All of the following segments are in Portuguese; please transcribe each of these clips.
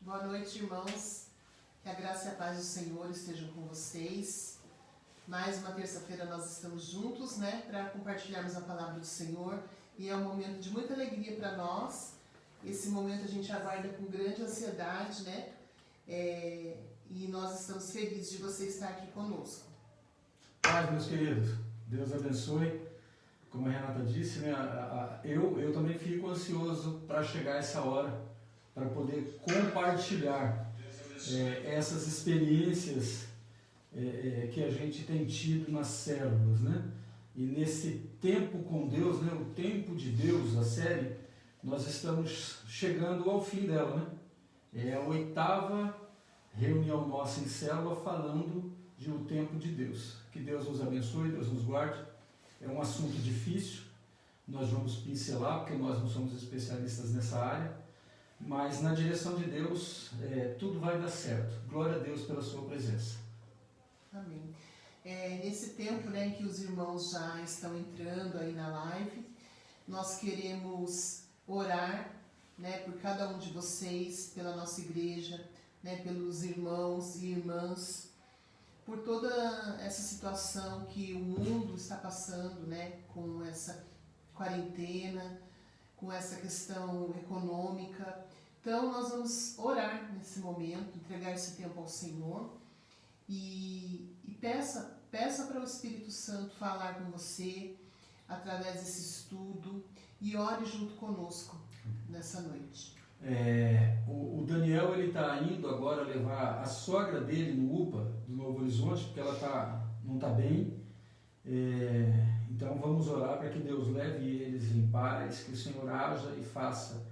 Boa noite, irmãos. Que a graça e a paz do Senhor estejam com vocês. Mais uma terça-feira nós estamos juntos, para compartilharmos a palavra do Senhor. E é um momento de muita alegria para nós. Esse momento a gente aguarda com grande ansiedade, e nós estamos felizes de você estar aqui conosco. Paz, meus queridos. Deus abençoe. Como a Renata disse, eu também fico ansioso para chegar essa hora, para poder compartilhar essas experiências que a gente tem tido nas células, E nesse tempo com Deus, o tempo de Deus, a série, nós estamos chegando ao fim dela, É a 8ª reunião nossa em célula falando de o tempo de Deus. Que Deus nos abençoe, Deus nos guarde. É um assunto difícil, nós vamos pincelar, porque nós não somos especialistas nessa área, mas na direção de Deus, tudo vai dar certo. Glória a Deus pela sua presença. Amém. Nesse tempo, em que os irmãos já estão entrando aí na live, nós queremos orar, por cada um de vocês, pela nossa igreja, pelos irmãos e irmãs, por toda essa situação que o mundo está passando, com essa quarentena, com essa questão econômica. Então, nós vamos orar nesse momento, entregar esse tempo ao Senhor e peça para o Espírito Santo falar com você através desse estudo e ore junto conosco nessa noite. O Daniel está indo agora levar a sogra dele no UPA do Novo Horizonte, porque ela não está bem. Então vamos orar para que Deus leve eles em paz, que o Senhor haja e faça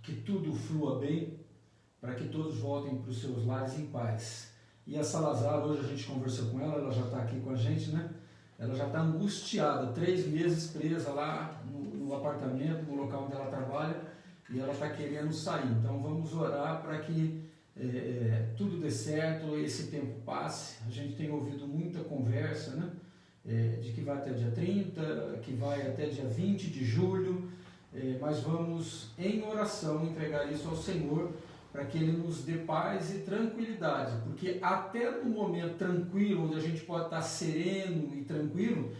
que tudo flua bem, para que todos voltem para os seus lares em paz. E a Salazar, hoje a gente conversou com ela já está aqui com a gente, Ela já está angustiada, 3 meses presa lá no apartamento, no local onde ela trabalha, e ela está querendo sair. Então vamos orar para que tudo dê certo, esse tempo passe. A gente tem ouvido muita conversa, de que vai até dia 30, que vai até dia 20 de julho, mas vamos em oração entregar isso ao Senhor, para que Ele nos dê paz e tranquilidade, porque até no momento tranquilo, onde a gente pode estar sereno e tranquilo,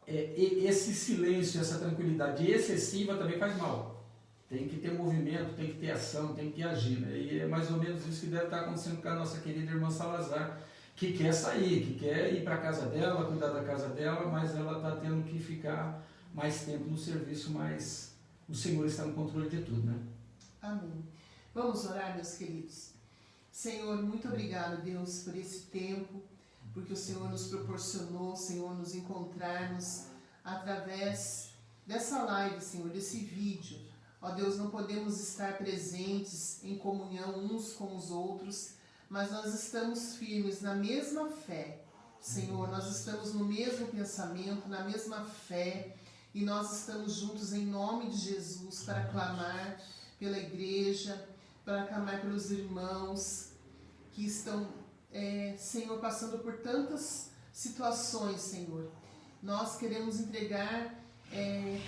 esse silêncio, essa tranquilidade excessiva também faz mal. Tem que ter movimento, tem que ter ação, tem que agir. E é mais ou menos isso que deve estar acontecendo com a nossa querida irmã Salazar, que quer sair, que quer ir para a casa dela, cuidar da casa dela, mas ela está tendo que ficar mais tempo no serviço, mas o Senhor está no controle de tudo, Amém. Vamos orar, meus queridos. Senhor, muito obrigado, Deus, por esse tempo, porque o Senhor nos proporcionou, Senhor, nos encontrarmos através dessa live, Senhor, desse vídeo. Ó Deus, não podemos estar presentes em comunhão uns com os outros, mas nós estamos firmes na mesma fé. Senhor, nós estamos no mesmo pensamento, na mesma fé, e nós estamos juntos em nome de Jesus para clamar pela igreja, para clamar pelos irmãos que estão, Senhor, passando por tantas situações, Senhor. Nós queremos entregar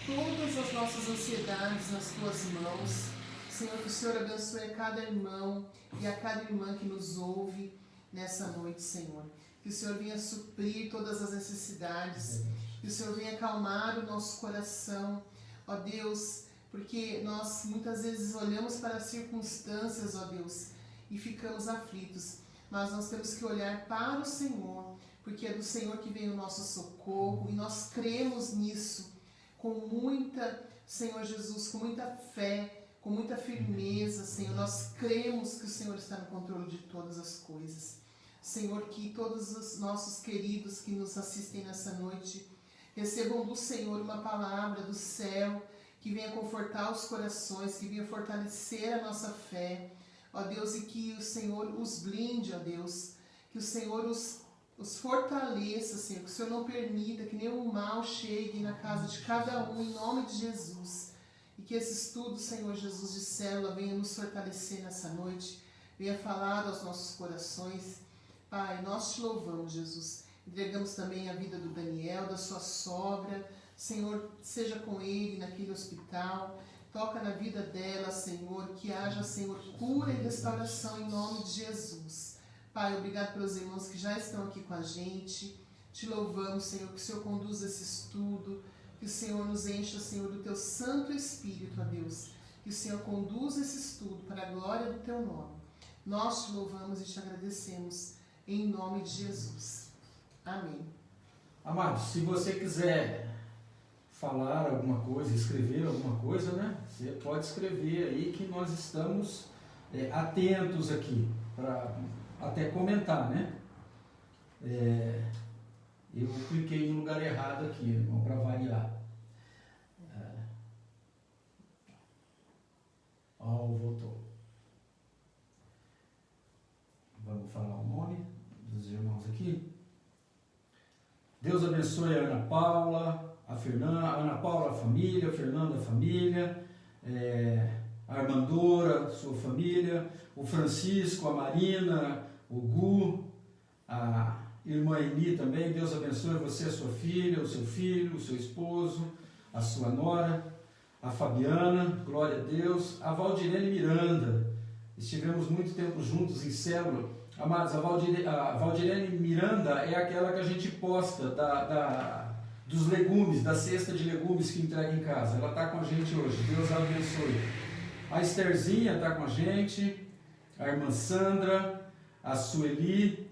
todas as nossas ansiedades nas Tuas mãos. Senhor, que o Senhor abençoe a cada irmão e a cada irmã que nos ouve nessa noite, Senhor. Que o Senhor venha suprir todas as necessidades, que o Senhor venha acalmar o nosso coração, ó Deus, porque nós muitas vezes olhamos para as circunstâncias, ó Deus, e ficamos aflitos. Mas nós temos que olhar para o Senhor, porque é do Senhor que vem o nosso socorro, e nós cremos nisso com muita, Senhor Jesus, com muita fé, com muita firmeza, Senhor. Nós cremos que o Senhor está no controle de todas as coisas. Senhor, que todos os nossos queridos que nos assistem nessa noite recebam do Senhor uma palavra do céu, que venha confortar os corações, que venha fortalecer a nossa fé, ó Deus, e que o Senhor os blinde, ó Deus, que o Senhor os fortaleça, Senhor, que o Senhor não permita que nenhum mal chegue na casa de cada um, em nome de Jesus, e que esse estudo, Senhor Jesus, de célula venha nos fortalecer nessa noite, venha falar aos nossos corações. Pai, nós te louvamos, Jesus, entregamos também a vida do Daniel, da sua sogra. Senhor, seja com ele naquele hospital, Toca na vida dela, Senhor, que haja, Senhor, cura e restauração em nome de Jesus. Pai, obrigado pelos irmãos que já estão aqui com a gente. Te louvamos, Senhor, que o Senhor conduza esse estudo, que o Senhor nos encha, Senhor, do Teu Santo Espírito, ó Deus. Que o Senhor conduza esse estudo para a glória do Teu nome. Nós te louvamos e te agradecemos em nome de Jesus. Amém. Amados, se você quiser falar alguma coisa, escrever alguma coisa, né? Você pode escrever aí que nós estamos atentos aqui para até comentar, né? Eu cliquei no lugar errado aqui, irmão, para variar. Voltou. Vamos falar o nome dos irmãos aqui. Deus abençoe a Ana Paula, a Ana Paula, a família, a Fernanda, a família, a Armandora, sua família, o Francisco, a Marina, o Gu, a irmã Eni também. Deus abençoe você, a sua filha, o seu filho, o seu esposo, a sua nora, a Fabiana, glória a Deus, a Valdirene Miranda. Estivemos muito tempo juntos em célula. Amados, a Valdirene Miranda é aquela que a gente posta dos legumes, da cesta de legumes que entrega em casa. Ela está com a gente hoje, Deus a abençoe. A Estherzinha está com a gente, a irmã Sandra, a Sueli,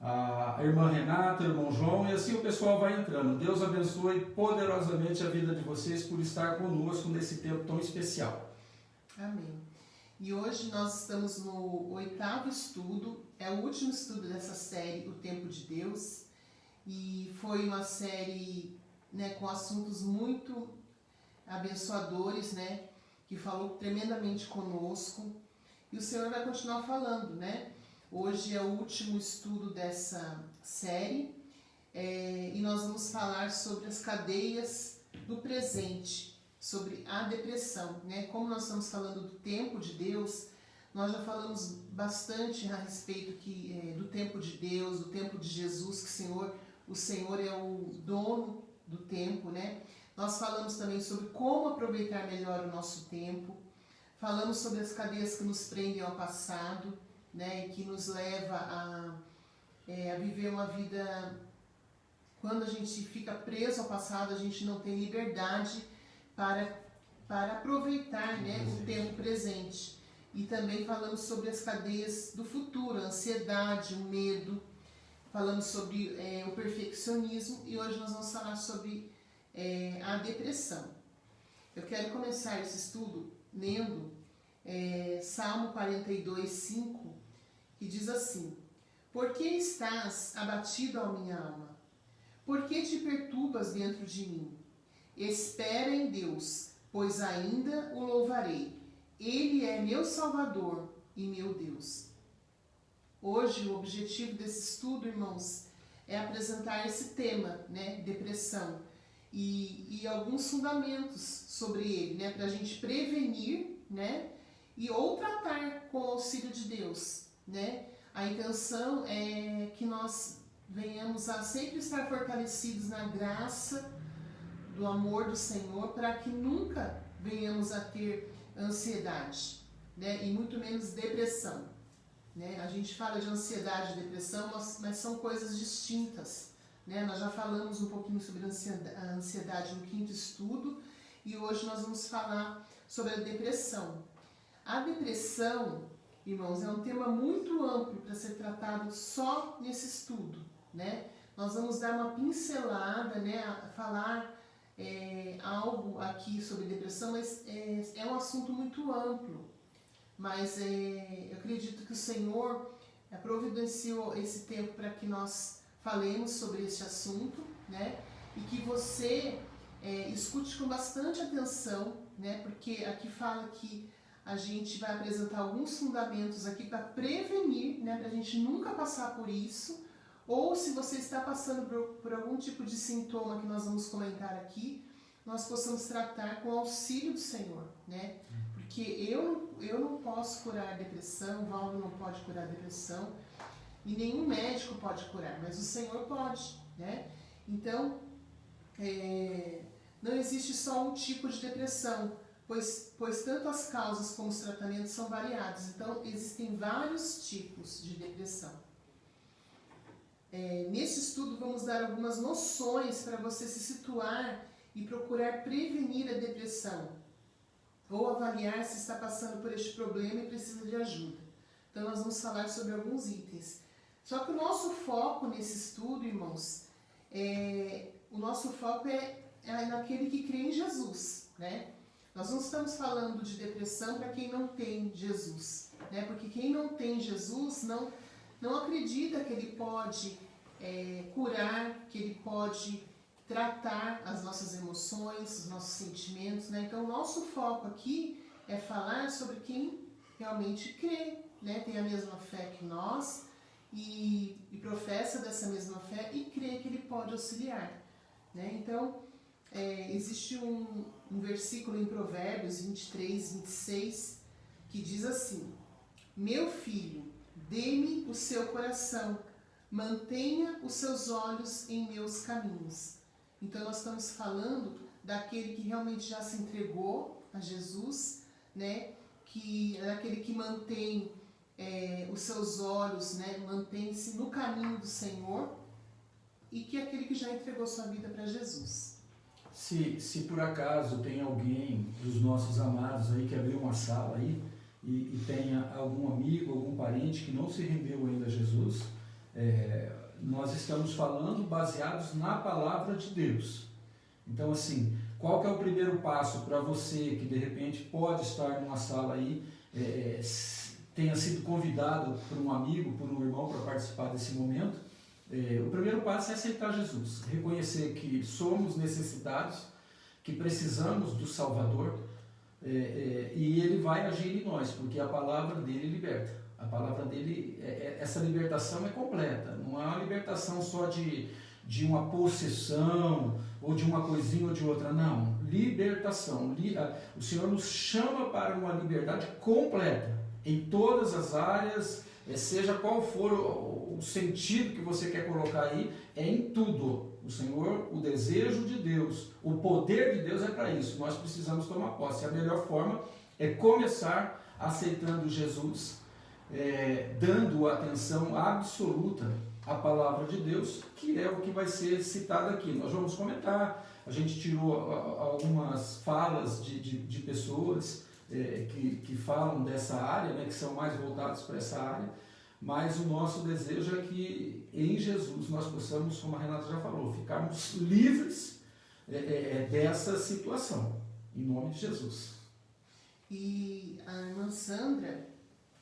a irmã Renata, o irmão João, e assim o pessoal vai entrando. Deus abençoe poderosamente a vida de vocês por estar conosco nesse tempo tão especial. Amém. E hoje nós estamos no 8º estudo, é o último estudo dessa série, O Tempo de Deus, e foi uma série, né, com assuntos muito abençoadores, né, que falou tremendamente conosco, e o Senhor vai continuar falando, né? Hoje é o último estudo dessa série, e nós vamos falar sobre as cadeias do presente, sobre a depressão, né? Como nós estamos falando do tempo de Deus, nós já falamos bastante a respeito do tempo de Deus, do tempo de Jesus, que o Senhor é o dono do tempo, né? Nós falamos também sobre como aproveitar melhor o nosso tempo, falamos sobre as cadeias que nos prendem ao passado, né? E que nos leva a viver uma vida. Quando a gente fica preso ao passado, a gente não tem liberdade para aproveitar, né, o tempo presente. E também falamos sobre as cadeias do futuro, a ansiedade, o medo, falamos sobre o perfeccionismo, e hoje nós vamos falar sobre a depressão. Eu quero começar esse estudo lendo Salmo 42:5, que diz assim: Por que estás abatido, ó minha alma? Por que te perturbas dentro de mim? Espera em Deus, pois ainda o louvarei. Ele é meu Salvador e meu Deus. Hoje, o objetivo desse estudo, irmãos, é apresentar esse tema, né, depressão, e alguns fundamentos sobre ele, né, para a gente prevenir, né, ou tratar com o auxílio de Deus, né. A intenção é que nós venhamos a sempre estar fortalecidos na graça do amor do Senhor, para que nunca venhamos a ter ansiedade, né, e muito menos depressão, né? A gente fala de ansiedade e depressão, mas são coisas distintas, né? Nós já falamos um pouquinho sobre a ansiedade no 5º estudo, e hoje nós vamos falar sobre a depressão. A depressão, irmãos, é um tema muito amplo para ser tratado só nesse estudo, né? Nós vamos dar uma pincelada, né, falar algo aqui sobre depressão, mas é um assunto muito amplo. Mas eu acredito que o Senhor providenciou esse tempo para que nós falemos sobre esse assunto, né? E que você escute com bastante atenção, né? Porque aqui fala que a gente vai apresentar alguns fundamentos aqui para prevenir, né? Para a gente nunca passar por isso. Ou se você está passando por algum tipo de sintoma que nós vamos comentar aqui, nós possamos tratar com o auxílio do Senhor, né? Porque eu não posso curar a depressão, o Valdo não pode curar a depressão, e nenhum médico pode curar, mas o Senhor pode, né? Então, não existe só um tipo de depressão, pois tanto as causas como os tratamentos são variados. Então, existem vários tipos de depressão. Nesse estudo, vamos dar algumas noções para você se situar e procurar prevenir a depressão, ou avaliar se está passando por este problema e precisa de ajuda. Então, nós vamos falar sobre alguns itens. Só que o nosso foco nesse estudo, irmãos, o nosso foco é naquele que crê em Jesus, né? Nós não estamos falando de depressão para quem não tem Jesus, né? Porque quem não tem Jesus não acredita que Ele pode curar, que Ele pode tratar as nossas emoções, os nossos sentimentos, né? Então, o nosso foco aqui é falar sobre quem realmente crê, né? Tem a mesma fé que nós e professa dessa mesma fé e crê que Ele pode auxiliar, né? Então, existe um versículo em Provérbios 23, 26, que diz assim: meu filho, dê-me o seu coração, mantenha os seus olhos em meus caminhos. Então, nós estamos falando daquele que realmente já se entregou a Jesus, né? Daquele que mantém os seus olhos, né? Mantém-se no caminho do Senhor, e que é aquele que já entregou sua vida para Jesus. Se por acaso tem alguém dos nossos amados aí que abriu uma sala aí e tenha algum amigo, algum parente que não se rendeu ainda a Jesus, nós estamos falando baseados na palavra de Deus. Então, assim, qual que é o primeiro passo para você que de repente pode estar numa sala aí, tenha sido convidado por um amigo, por um irmão para participar desse momento? O primeiro passo é aceitar Jesus, reconhecer que somos necessitados, que precisamos do Salvador, e Ele vai agir em nós, porque a palavra dele liberta. A palavra dele, essa libertação é completa, não é uma libertação só de uma possessão, ou de uma coisinha ou de outra, não. Libertação. O Senhor nos chama para uma liberdade completa, em todas as áreas, seja qual for o sentido que você quer colocar aí, é em tudo. O Senhor, o desejo de Deus, o poder de Deus é para isso. Nós precisamos tomar posse. A melhor forma é começar aceitando Jesus, dando atenção absoluta à palavra de Deus, que é o que vai ser citado aqui. Nós vamos comentar, a gente tirou algumas falas de pessoas que falam dessa área, né, que são mais voltados para essa área, mas o nosso desejo é que em Jesus nós possamos, como a Renata já falou, ficarmos livres dessa situação, em nome de Jesus. E a irmã Sandra,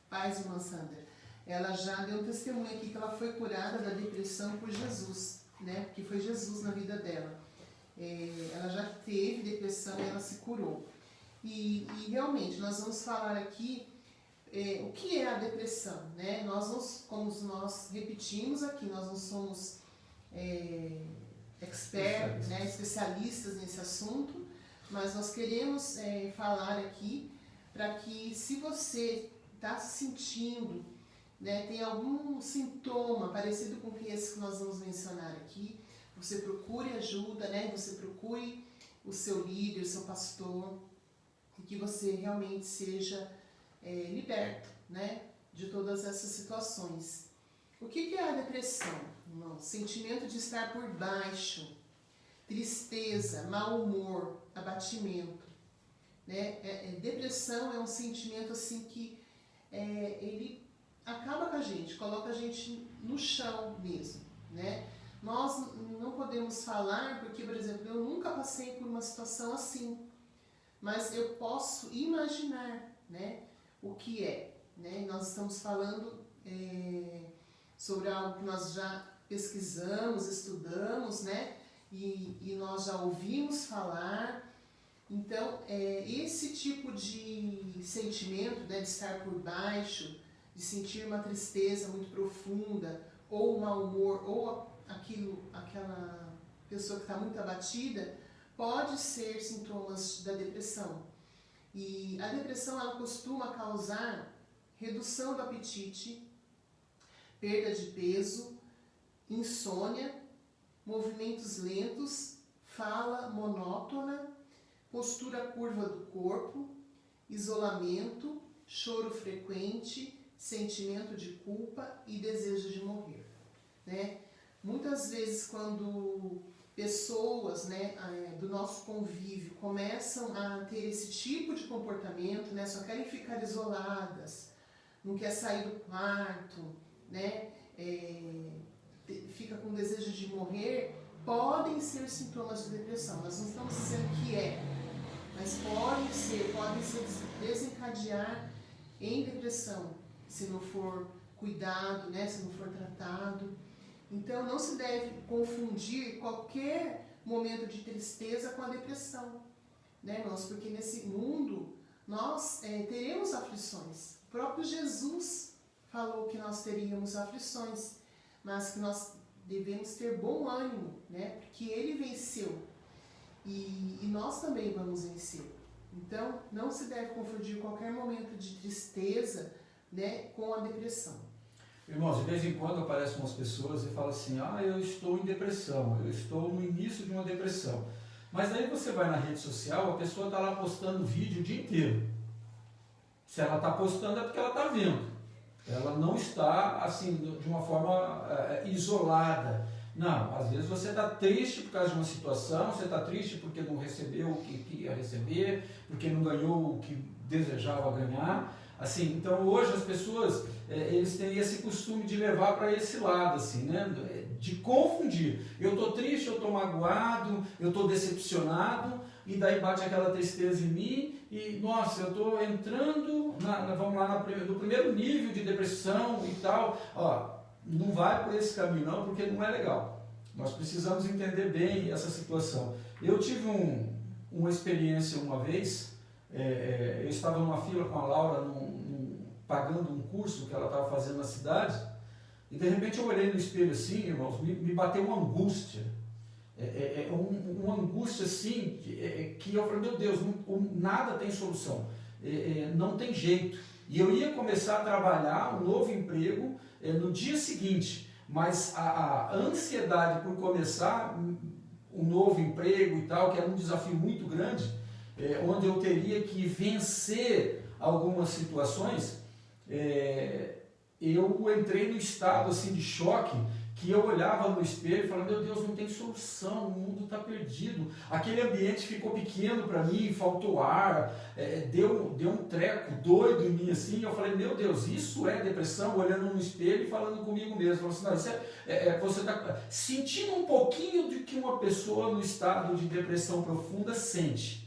paz, irmã Sandra, ela já deu um testemunho aqui que ela foi curada da depressão por Jesus, né? Porque foi Jesus na vida dela. Ela já teve depressão e ela se curou. E realmente, nós vamos falar aqui o que é a depressão, né? Como nós repetimos aqui, nós não somos experts, né? Especialistas nesse assunto, mas nós queremos falar aqui para que, se você está se sentindo, né, tem algum sintoma parecido com esse que nós vamos mencionar aqui, você procure ajuda, né, você procure o seu líder, o seu pastor, e que você realmente seja liberto, né, de todas essas situações. O que é a depressão, irmão? Sentimento de estar por baixo, tristeza, mau humor, abatimento, né? Depressão é um sentimento assim que ele acaba com a gente, coloca a gente no chão mesmo, né? Nós não podemos falar porque, por exemplo, eu nunca passei por uma situação assim, mas eu posso imaginar, né, o que é, né? Nós estamos falando sobre algo que nós já pesquisamos, estudamos, né? E nós já ouvimos falar. Então, esse tipo de sentimento, né, de estar por baixo, de sentir uma tristeza muito profunda, ou um mau humor, ou aquela pessoa que está muito abatida, pode ser sintomas da depressão. E a depressão, ela costuma causar redução do apetite, perda de peso, insônia, movimentos lentos, fala monótona, postura curva do corpo, isolamento, choro frequente, sentimento de culpa e desejo de morrer, né? Muitas vezes quando pessoas, né, do nosso convívio começam a ter esse tipo de comportamento, né, só querem ficar isoladas, não quer sair do quarto, né, fica com desejo de morrer, podem ser sintomas de depressão. Nós não estamos dizendo que mas podem se desencadear em depressão, se não for cuidado, né, se não for tratado. Então, não se deve confundir qualquer momento de tristeza com a depressão, né, irmãos? Porque nesse mundo nós teremos aflições. O próprio Jesus falou que nós teríamos aflições, mas que nós devemos ter bom ânimo, né? Porque Ele venceu e nós também vamos vencer. Então, não se deve confundir qualquer momento de tristeza, né, com a depressão. Irmãos, de vez em quando aparecem umas pessoas e falam assim, eu estou em depressão, eu estou no início de uma depressão. Mas daí você vai na rede social, a pessoa está lá postando vídeo o dia inteiro. Se ela está postando é porque ela está vendo. Ela não está assim, de uma forma isolada. Não, às vezes você está triste por causa de uma situação, você está triste porque não recebeu o que ia receber, porque não ganhou o que desejava ganhar. Assim, então hoje as pessoas, eles têm esse costume de levar para esse lado, assim, né? De confundir. Eu estou triste, eu estou magoado, eu estou decepcionado, e daí bate aquela tristeza em mim, e nossa, eu estou entrando, vamos lá, no primeiro nível de depressão e tal. Não vai por esse caminho não, porque não é legal. Nós precisamos entender bem essa situação. Eu tive uma experiência uma vez. Eu estava numa fila com a Laura, pagando um curso que ela estava fazendo na cidade, e de repente eu olhei no espelho assim, irmãos, me bateu uma angústia, uma angústia assim, que eu falei, meu Deus, nada tem solução, não tem jeito. E eu ia começar a trabalhar um novo emprego no dia seguinte, mas a ansiedade por começar um novo emprego e tal, que era um desafio muito grande, onde eu teria que vencer algumas situações, eu entrei no estado assim, de choque, que eu olhava no espelho e falava, meu Deus, não tem solução, o mundo está perdido, aquele ambiente ficou pequeno para mim, faltou ar, deu um treco doido em mim assim, eu falei, meu Deus, isso é depressão, olhando no espelho e falando comigo mesmo, falando assim, não, você está sentindo um pouquinho do que uma pessoa no estado de depressão profunda sente.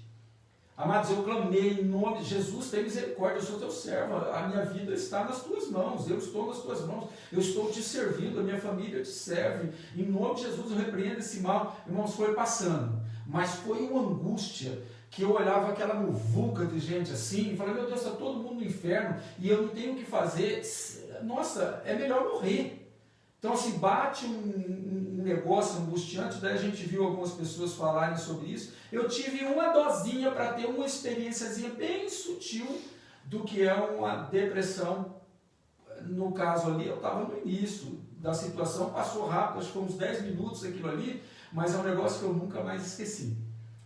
Amados, eu clamei em nome de Jesus, tem misericórdia, eu sou teu servo, a minha vida está nas tuas mãos, eu estou nas tuas mãos, eu estou te servindo, a minha família te serve, em nome de Jesus eu repreendo esse mal. Irmãos, foi passando, mas foi uma angústia, que eu olhava aquela muvuca de gente assim, e falei, meu Deus, está todo mundo no inferno, e eu não tenho o que fazer, nossa, é melhor morrer. Então, assim, bate um negócio angustiante, daí a gente viu algumas pessoas falarem sobre isso. Eu tive uma dosinha para ter uma experiênciazinha bem sutil do que é uma depressão. No caso ali, eu estava no início da situação, passou rápido, acho que foi uns 10 minutos aquilo ali, mas é um negócio que eu nunca mais esqueci.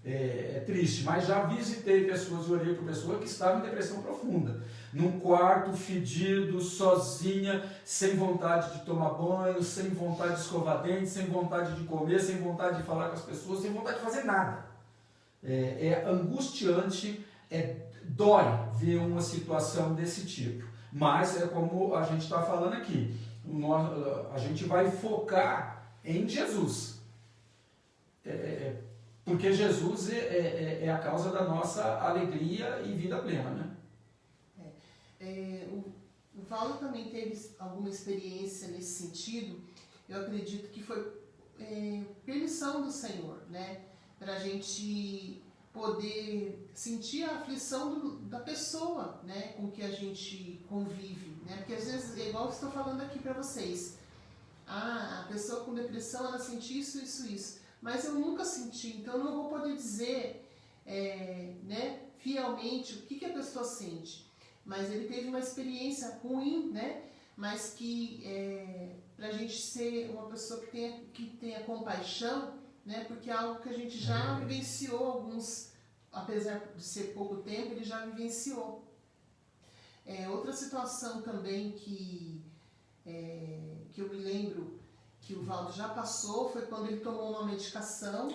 É triste, mas já visitei pessoas, orei por pessoas que estavam em depressão profunda, num quarto fedido, sozinha, sem vontade de tomar banho, sem vontade de escovar dentes, sem vontade de comer, sem vontade de falar com as pessoas, sem vontade de fazer nada. É angustiante, dói ver uma situação desse tipo, mas é como a gente está falando aqui, a gente vai focar em Jesus. Porque Jesus é a causa da nossa alegria e vida plena, né? O Paulo também teve alguma experiência nesse sentido. Eu acredito que foi permissão do Senhor, né? Para a gente poder sentir a aflição da pessoa, né? Com que a gente convive, né? Porque às vezes, é igual eu estou falando aqui para vocês, a pessoa com depressão, ela sente isso. Mas eu nunca senti, então eu não vou poder dizer né, fielmente o que a pessoa sente. Mas ele teve uma experiência ruim, né? Mas que para a gente ser uma pessoa que tenha compaixão, né? Porque é algo que a gente já vivenciou apesar de ser pouco tempo, ele já vivenciou. Outra situação também que eu me lembro que o Valdo já passou foi quando ele tomou uma medicação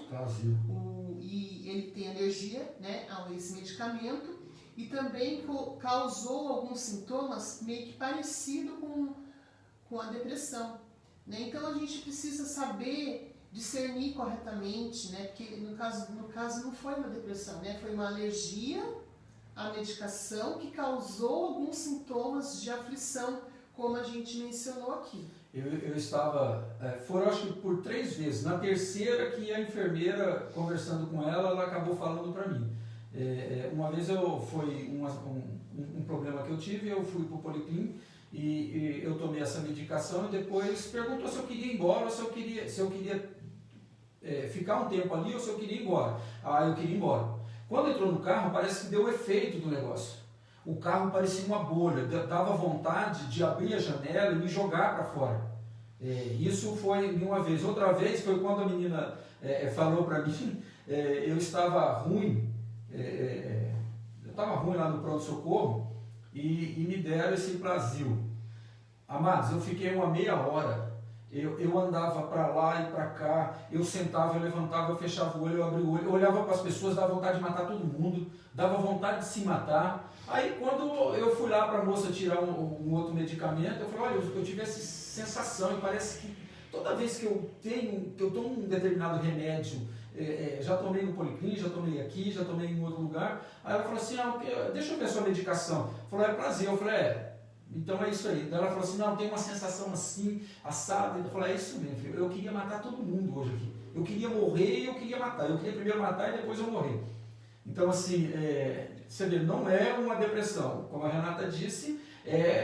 e ele tem alergia, né, a esse medicamento, e também causou alguns sintomas meio que parecido com a depressão, né? Então a gente precisa saber discernir corretamente, né? Porque no caso não foi uma depressão, né? Foi uma alergia à medicação que causou alguns sintomas de aflição, como a gente mencionou aqui. Eu estava, foram acho que por 3 vezes, na terceira que a enfermeira, conversando com ela acabou falando para mim. Uma vez foi um problema que eu tive, eu fui para o Policlin e eu tomei essa medicação e depois perguntou se eu queria ir embora, ou se eu queria ficar um tempo ali ou se eu queria ir embora. Eu queria ir embora. Quando entrou no carro, parece que deu efeito do negócio. O carro parecia uma bolha, dava vontade de abrir a janela e me jogar para fora. Isso foi uma vez. Outra vez foi quando a menina falou para mim, eu estava ruim, lá no pronto-socorro e me deram esse Brasil. Amados, eu fiquei uma meia hora, eu andava para lá e para cá, eu sentava, eu levantava, eu fechava o olho, eu abria o olho, eu olhava para as pessoas, dava vontade de matar todo mundo, dava vontade de se matar. Aí quando eu fui lá para a moça tirar um outro medicamento, eu falei, olha, eu tive essa sensação e parece que toda vez que eu tomo um determinado remédio, já tomei no Policlin, já tomei aqui, já tomei em outro lugar, aí ela falou assim, deixa eu ver a sua medicação. Falou, é prazer. Eu falei, então é isso aí. Daí ela falou assim, não, tem uma sensação assim, assada. Eu falei, é isso mesmo, eu queria matar todo mundo hoje aqui. Eu queria morrer e eu queria matar. Eu queria primeiro matar e depois eu morrer. Então assim, você vê, não é uma depressão. Como a Renata disse,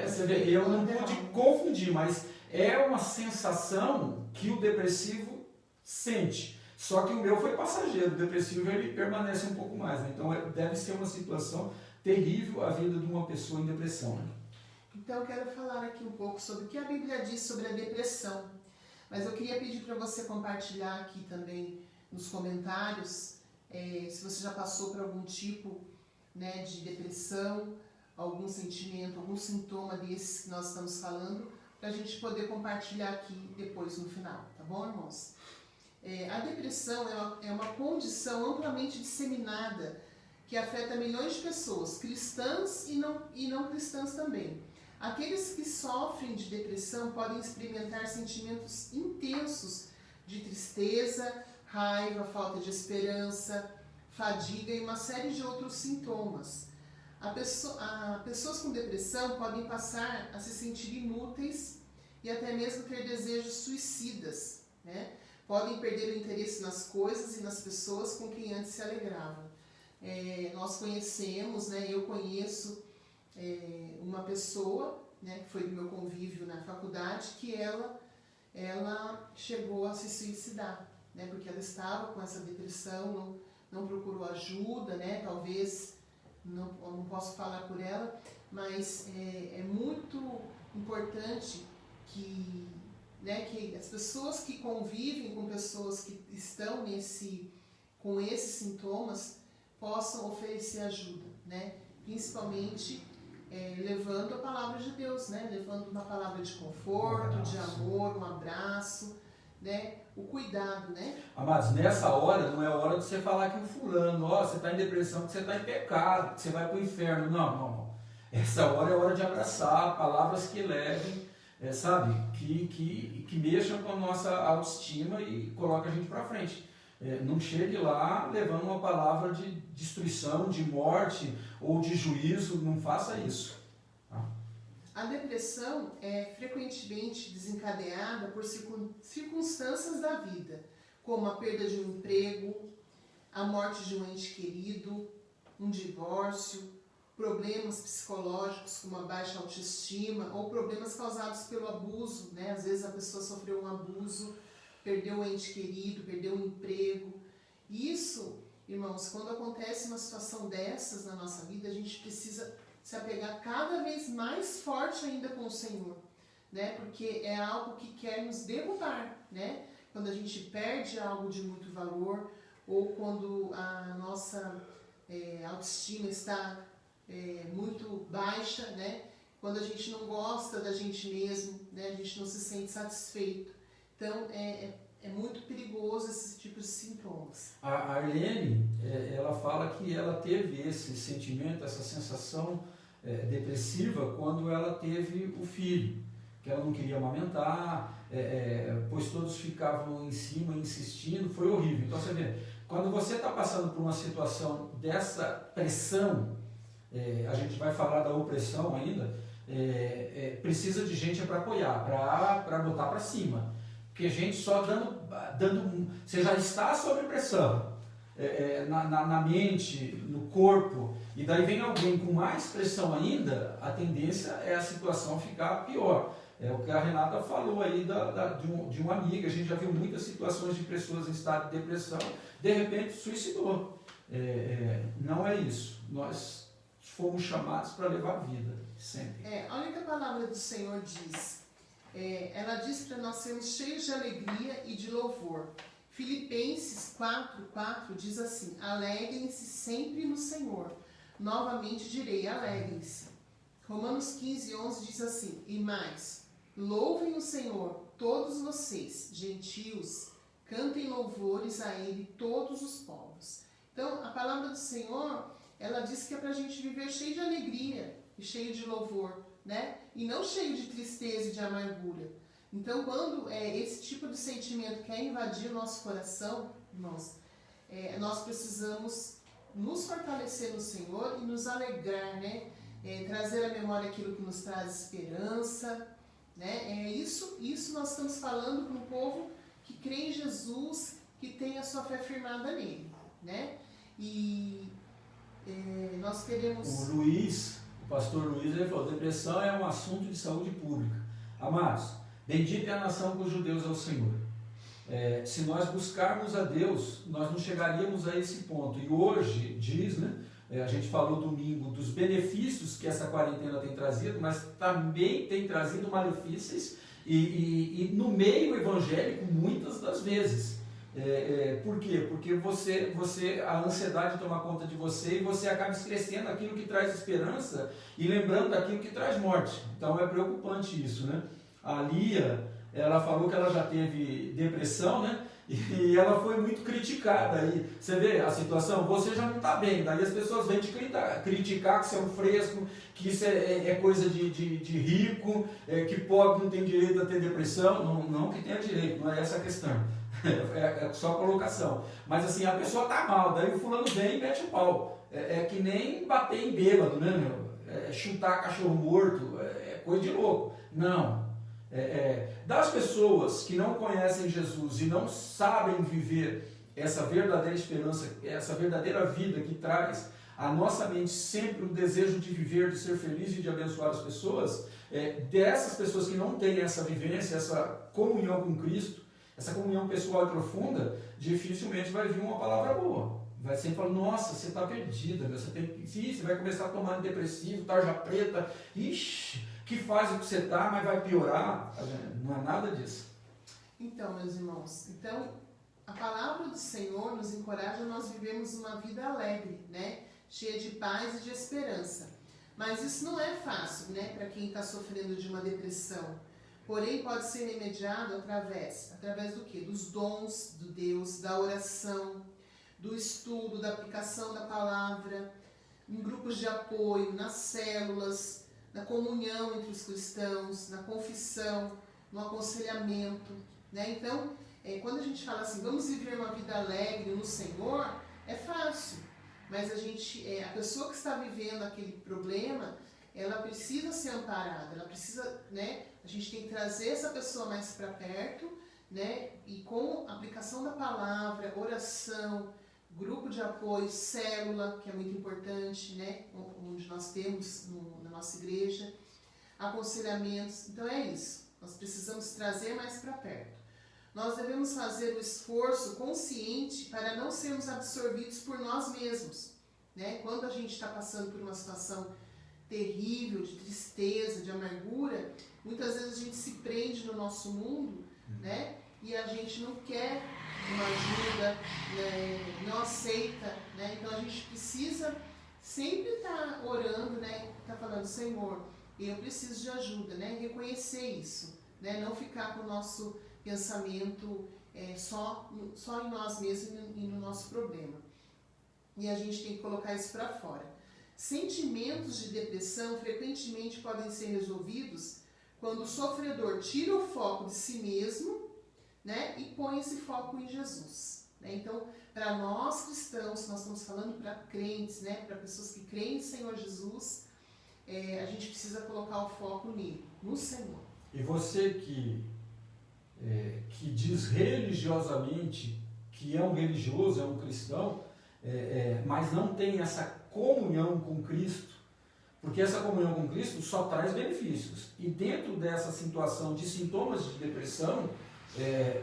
você vê, eu não pude confundir, mas é uma sensação que o depressivo sente. Só que o meu foi passageiro, o depressivo ele permanece um pouco mais, né? Então deve ser uma situação terrível a vida de uma pessoa em depressão, né? Então eu quero falar aqui um pouco sobre o que a Bíblia diz sobre a depressão. Mas eu queria pedir para você compartilhar aqui também nos comentários, se você já passou por algum tipo, né, de depressão, algum sentimento, algum sintoma desses que nós estamos falando, para a gente poder compartilhar aqui depois no final, tá bom, irmãos? A depressão é uma condição amplamente disseminada que afeta milhões de pessoas, cristãs e não cristãs também. Aqueles que sofrem de depressão podem experimentar sentimentos intensos de tristeza, raiva, falta de esperança, fadiga e uma série de outros sintomas. Pessoas com depressão podem passar a se sentir inúteis e até mesmo ter desejos suicidas, né? Podem perder o interesse nas coisas e nas pessoas com quem antes se alegravam. Nós conhecemos, né, eu conheço uma pessoa, né, que foi do meu convívio na faculdade, que ela chegou a se suicidar, né, porque ela estava com essa depressão, não procurou ajuda, né, talvez, não posso falar por ela, mas é muito importante que as pessoas que convivem com pessoas que estão com esses sintomas possam oferecer ajuda, né? Principalmente levando a palavra de Deus, né? Levando uma palavra de conforto, de amor, um abraço, né? O cuidado, né? Amados, nessa hora não é hora de você falar que o fulano, você está em depressão, que você está em pecado, que você vai para o inferno. Não. Essa hora é hora de abraçar palavras que levem, sabe, que mexam com a nossa autoestima e coloca a gente para frente. Não chegue lá levando uma palavra de destruição, de morte ou de juízo, não faça isso. Tá? A depressão é frequentemente desencadeada por circunstâncias da vida, como a perda de um emprego, a morte de um ente querido, um divórcio, problemas psicológicos como a baixa autoestima ou problemas causados pelo abuso, né? Às vezes a pessoa sofreu um abuso, perdeu um ente querido, perdeu um emprego. Isso, irmãos, quando acontece uma situação dessas na nossa vida, a gente precisa se apegar cada vez mais forte ainda com o Senhor, né? Porque é algo que quer nos derrubar, né? Quando a gente perde algo de muito valor ou quando a nossa a autoestima está muito baixa, né? Quando a gente não gosta da gente mesmo, né? A gente não se sente satisfeito. Então, é muito perigoso esse tipo de sintomas. A Arlene, ela fala que ela teve esse sentimento, essa sensação depressiva quando ela teve o filho, que ela não queria amamentar, pois todos ficavam em cima insistindo, foi horrível. Então você vê, quando você está passando por uma situação dessa pressão, a gente vai falar da opressão ainda, precisa de gente para apoiar, para botar para cima. Porque gente só dando você já está sob pressão na mente, no corpo, e daí vem alguém com mais pressão ainda, a tendência é a situação ficar pior. É o que a Renata falou aí de uma amiga, a gente já viu muitas situações de pessoas em estado de depressão, de repente suicidou. Não é isso, nós fomos chamados para levar a vida, sempre. Olha o que a palavra do Senhor diz. Ela diz para nós sermos cheios de alegria e de louvor. Filipenses 4:4 diz assim: alegrem-se sempre no Senhor. Novamente direi, alegrem-se. Romanos 15:11 diz assim: e mais, louvem o Senhor, todos vocês, gentios, cantem louvores a Ele, todos os povos. Então, a palavra do Senhor, ela diz que é para a gente viver cheio de alegria e cheio de louvor, né? E não cheio de tristeza e de amargura. Então, quando esse tipo de sentimento quer invadir o nosso coração, irmãos, nós precisamos nos fortalecer no Senhor e nos alegrar, né? Trazer à memória aquilo que nos traz esperança, né? Isso nós estamos falando para um povo que crê em Jesus, que tem a sua fé firmada nele, né? E nós queremos... O pastor Luiz, ele falou, depressão é um assunto de saúde pública. Amados, bendita é a nação cujos Deus é o Senhor. Se nós buscarmos a Deus, nós não chegaríamos a esse ponto. E hoje, diz, né, a gente falou domingo dos benefícios que essa quarentena tem trazido, mas também tem trazido malefícios e no meio evangélico, muitas das vezes. Por quê? Porque a ansiedade toma conta de você e você acaba esquecendo aquilo que traz esperança e lembrando daquilo que traz morte. Então é preocupante isso, né? A Lia, ela falou que ela já teve depressão, né? E ela foi muito criticada. Aí você vê a situação, você já não está bem, daí as pessoas vêm te criticar que você é um fresco, que isso é coisa de rico, que pobre não tem direito a ter depressão. Não que tenha direito, não é essa a questão. É só colocação. Mas assim, a pessoa tá mal, daí o fulano vem e mete o pau. É que nem bater em bêbado, né, meu? Chutar cachorro morto, é coisa de louco. Não. Das pessoas que não conhecem Jesus e não sabem viver essa verdadeira esperança, essa verdadeira vida que traz à nossa mente sempre o desejo de viver, de ser feliz e de abençoar as pessoas, dessas pessoas que não têm essa vivência, essa comunhão com Cristo, essa comunhão pessoal e profunda, dificilmente vai vir uma palavra boa. Vai sempre falar, nossa, você está perdida, você vai começar a tomar depressivo, tarja preta, ixi, que fase que você está, mas vai piorar. Não é nada disso. Então, meus irmãos, a palavra do Senhor nos encoraja a nós vivermos uma vida alegre, né? Cheia de paz e de esperança. Mas isso não é fácil, né? Para quem está sofrendo de uma depressão. Porém, pode ser remediado através do quê? Dos dons de Deus, da oração, do estudo, da aplicação da palavra, em grupos de apoio, nas células, na comunhão entre os cristãos, na confissão, no aconselhamento, né? Então, quando a gente fala assim, vamos viver uma vida alegre no Senhor, é fácil. Mas a pessoa que está vivendo aquele problema, ela precisa ser amparada, ela precisa, né? A gente tem que trazer essa pessoa mais para perto, né? E com a aplicação da palavra, oração, grupo de apoio, célula, que é muito importante, né? Onde nós temos na nossa igreja, aconselhamentos. Então é isso, nós precisamos trazer mais para perto. Nós devemos fazer o esforço consciente para não sermos absorvidos por nós mesmos, né? Quando a gente está passando por uma situação terrível, de tristeza, de amargura, muitas vezes a gente se prende no nosso mundo, né? e a gente não quer uma ajuda, né, não aceita, né? Então a gente precisa sempre estar orando, né? Tá falando, Senhor, eu preciso de ajuda, né? Reconhecer isso, né? Não ficar com o nosso pensamento só em nós mesmos e no nosso problema. E a gente tem que colocar isso para fora. Sentimentos de depressão frequentemente podem ser resolvidos quando o sofredor tira o foco de si mesmo, né, e põe esse foco em Jesus. Né? Então, para nós cristãos, nós estamos falando para crentes, né, para pessoas que creem em Senhor Jesus, a gente precisa colocar o foco nele, no Senhor. E você que diz religiosamente que é um religioso, é um cristão, mas não tem essa comunhão com Cristo, porque essa comunhão com Cristo só traz benefícios. E dentro dessa situação de sintomas de depressão,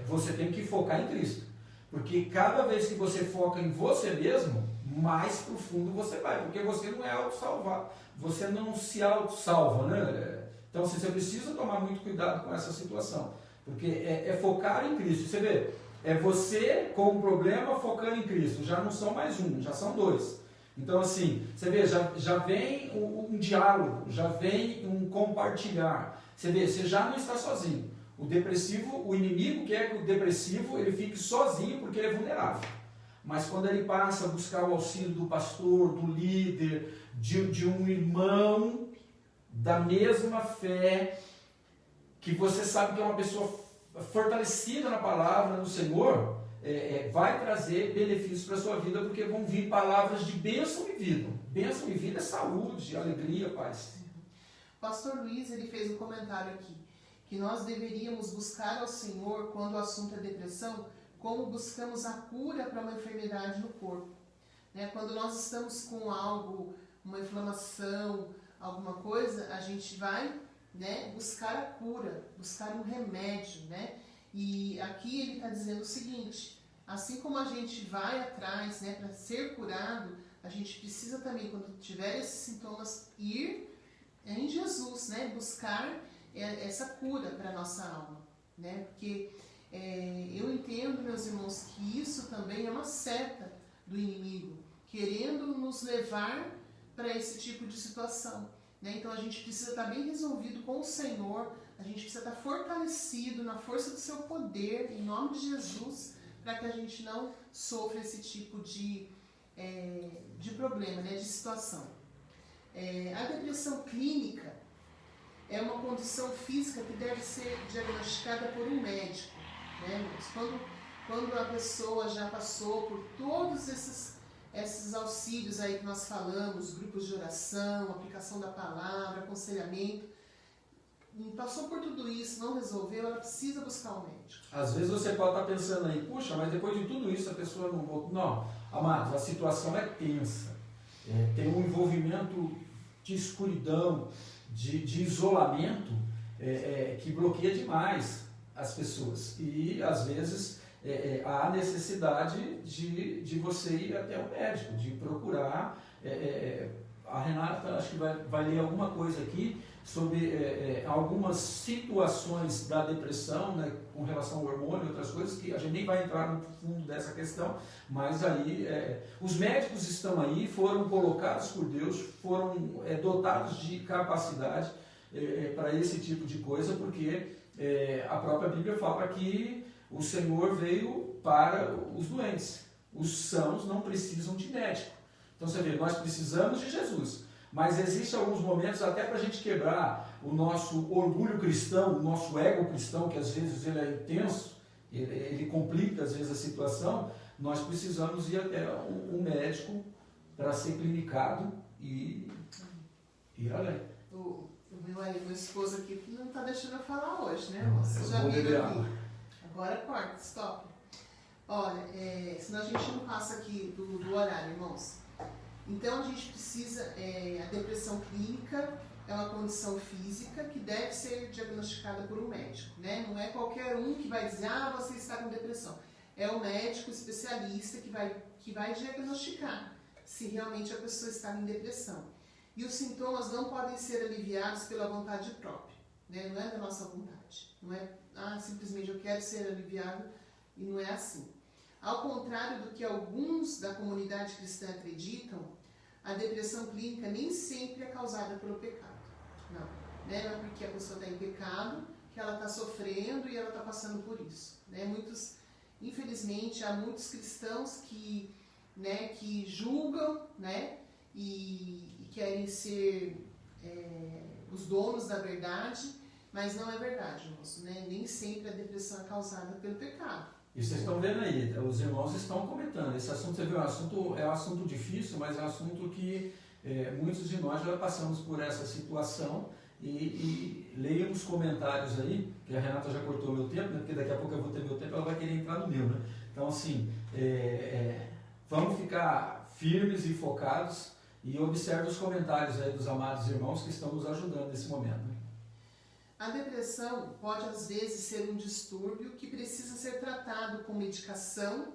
você tem que focar em Cristo. Porque cada vez que você foca em você mesmo, mais profundo você vai, porque você não é auto-salvar, você não se auto-salva, né? Então você precisa tomar muito cuidado com essa situação, porque é focar em Cristo. Você vê, é você com o problema focando em Cristo, já não são mais um, já são dois. Então assim, você vê, já vem um diálogo, já vem um compartilhar. Você vê, você já não está sozinho. O depressivo, o inimigo quer que o depressivo ele fique sozinho porque ele é vulnerável. Mas quando ele passa a buscar o auxílio do pastor, do líder, de um irmão da mesma fé, que você sabe que é uma pessoa fortalecida na palavra do Senhor, vai trazer benefícios para a sua vida, porque vão vir palavras de bênção e vida. Bênção e vida é saúde, alegria, paz. O pastor Luiz ele fez um comentário aqui, que nós deveríamos buscar ao Senhor quando o assunto é depressão, como buscamos a cura para uma enfermidade no corpo. Né? Quando nós estamos com algo, uma inflamação, alguma coisa, a gente vai, né, buscar a cura, buscar um remédio. Né? E aqui ele está dizendo o seguinte, assim como a gente vai atrás, né, para ser curado, a gente precisa também, quando tiver esses sintomas, ir em Jesus, né, buscar essa cura para a nossa alma. Né? Porque eu entendo, meus irmãos, que isso também é uma seta do inimigo, querendo nos levar para esse tipo de situação. Né? Então a gente precisa estar bem resolvido com o Senhor, a gente precisa estar fortalecido na força do seu poder, em nome de Jesus, para que a gente não sofra esse tipo de problema, né? De situação. A depressão clínica é uma condição física que deve ser diagnosticada por um médico. Né? Quando a pessoa já passou por todos esses auxílios aí que nós falamos, grupos de oração, aplicação da palavra, aconselhamento, passou por tudo isso, não resolveu, ela precisa buscar um médico. Às vezes você pode estar pensando aí, puxa, mas depois de tudo isso a pessoa não voltou. Não, amados, a situação é tensa. Tem um envolvimento de escuridão, de isolamento, que bloqueia demais as pessoas. E às vezes há necessidade de você ir até o médico, de procurar. A Renata acho que vai ler alguma coisa aqui sobre algumas situações da depressão, né, com relação ao hormônio e outras coisas, que a gente nem vai entrar no fundo dessa questão, mas aí os médicos estão aí, foram colocados por Deus, foram dotados de capacidade para esse tipo de coisa, porque a própria Bíblia fala que o Senhor veio para os doentes, os sãos não precisam de médico. Então você vê, nós precisamos de Jesus. Mas existem alguns momentos até para a gente quebrar o nosso orgulho cristão, o nosso ego cristão, que às vezes ele é intenso, ele complica às vezes a situação, nós precisamos ir até um médico para ser clinicado e ir além. O meu esposo aqui não está deixando eu falar hoje, né? Vocês já viram aqui. Agora corta, stop. Olha, senão a gente não passa aqui do horário, irmãos. Então a gente precisa, a depressão clínica é uma condição física que deve ser diagnosticada por um médico, né? Não é qualquer um que vai dizer, você está com depressão. É o médico especialista que vai diagnosticar se realmente a pessoa está em depressão. E os sintomas não podem ser aliviados pela vontade própria. né? Não é da nossa vontade. Não é, simplesmente eu quero ser aliviado, e não é assim. Ao contrário do que alguns da comunidade cristã acreditam, a depressão clínica nem sempre é causada pelo pecado. Não, né? Não é porque a pessoa está em pecado que ela está sofrendo e ela está passando por isso. Né? Infelizmente, há muitos cristãos que julgam, né? E querem ser os donos da verdade, mas não é verdade, moço, né? Nem sempre a depressão é causada pelo pecado. E vocês estão vendo aí, os irmãos estão comentando. Esse assunto, você viu, é um assunto difícil, mas é um assunto que muitos de nós já passamos por essa situação. E leia os comentários aí, que a Renata já cortou meu tempo, né? Porque daqui a pouco eu vou ter meu tempo, ela vai querer entrar no meu, né? Então, assim, vamos ficar firmes e focados e observe os comentários aí dos amados irmãos que estão nos ajudando nesse momento. Né? A depressão pode, às vezes, ser um distúrbio que precisa ser tratado com medicação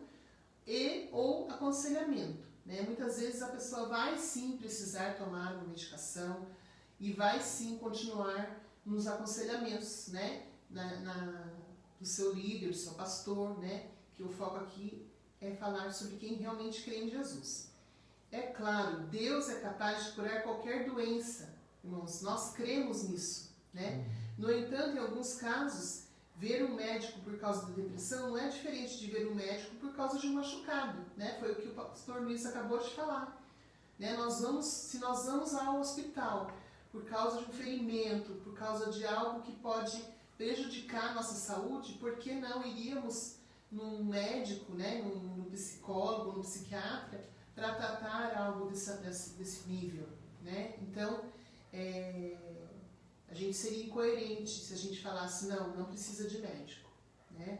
ou aconselhamento. Né? Muitas vezes a pessoa vai sim precisar tomar uma medicação e vai sim continuar nos aconselhamentos, né? Do seu líder, do seu pastor, né? Que o foco aqui é falar sobre quem realmente crê em Jesus. É claro, Deus é capaz de curar qualquer doença, irmãos, nós cremos nisso, né? No entanto, em alguns casos, ver um médico por causa da depressão não é diferente de ver um médico por causa de um machucado, né? Foi o que o pastor Luiz acabou de falar. Né? Se nós vamos ao hospital por causa de um ferimento, por causa de algo que pode prejudicar a nossa saúde, por que não iríamos num médico, né? num psicólogo, num psiquiatra, para tratar algo desse nível? Né? Então, a gente seria incoerente se a gente falasse, não precisa de médico. Né?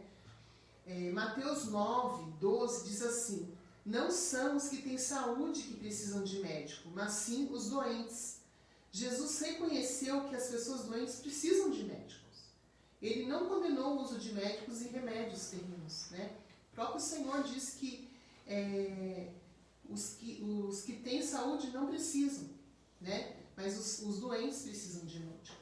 Mateus 9, 12 diz assim: não são os que têm saúde que precisam de médico, mas sim os doentes. Jesus reconheceu que as pessoas doentes precisam de médicos. Ele não condenou o uso de médicos e remédios terrenos. Né? O próprio Senhor diz que os que têm saúde não precisam, né? Mas os doentes precisam de médico.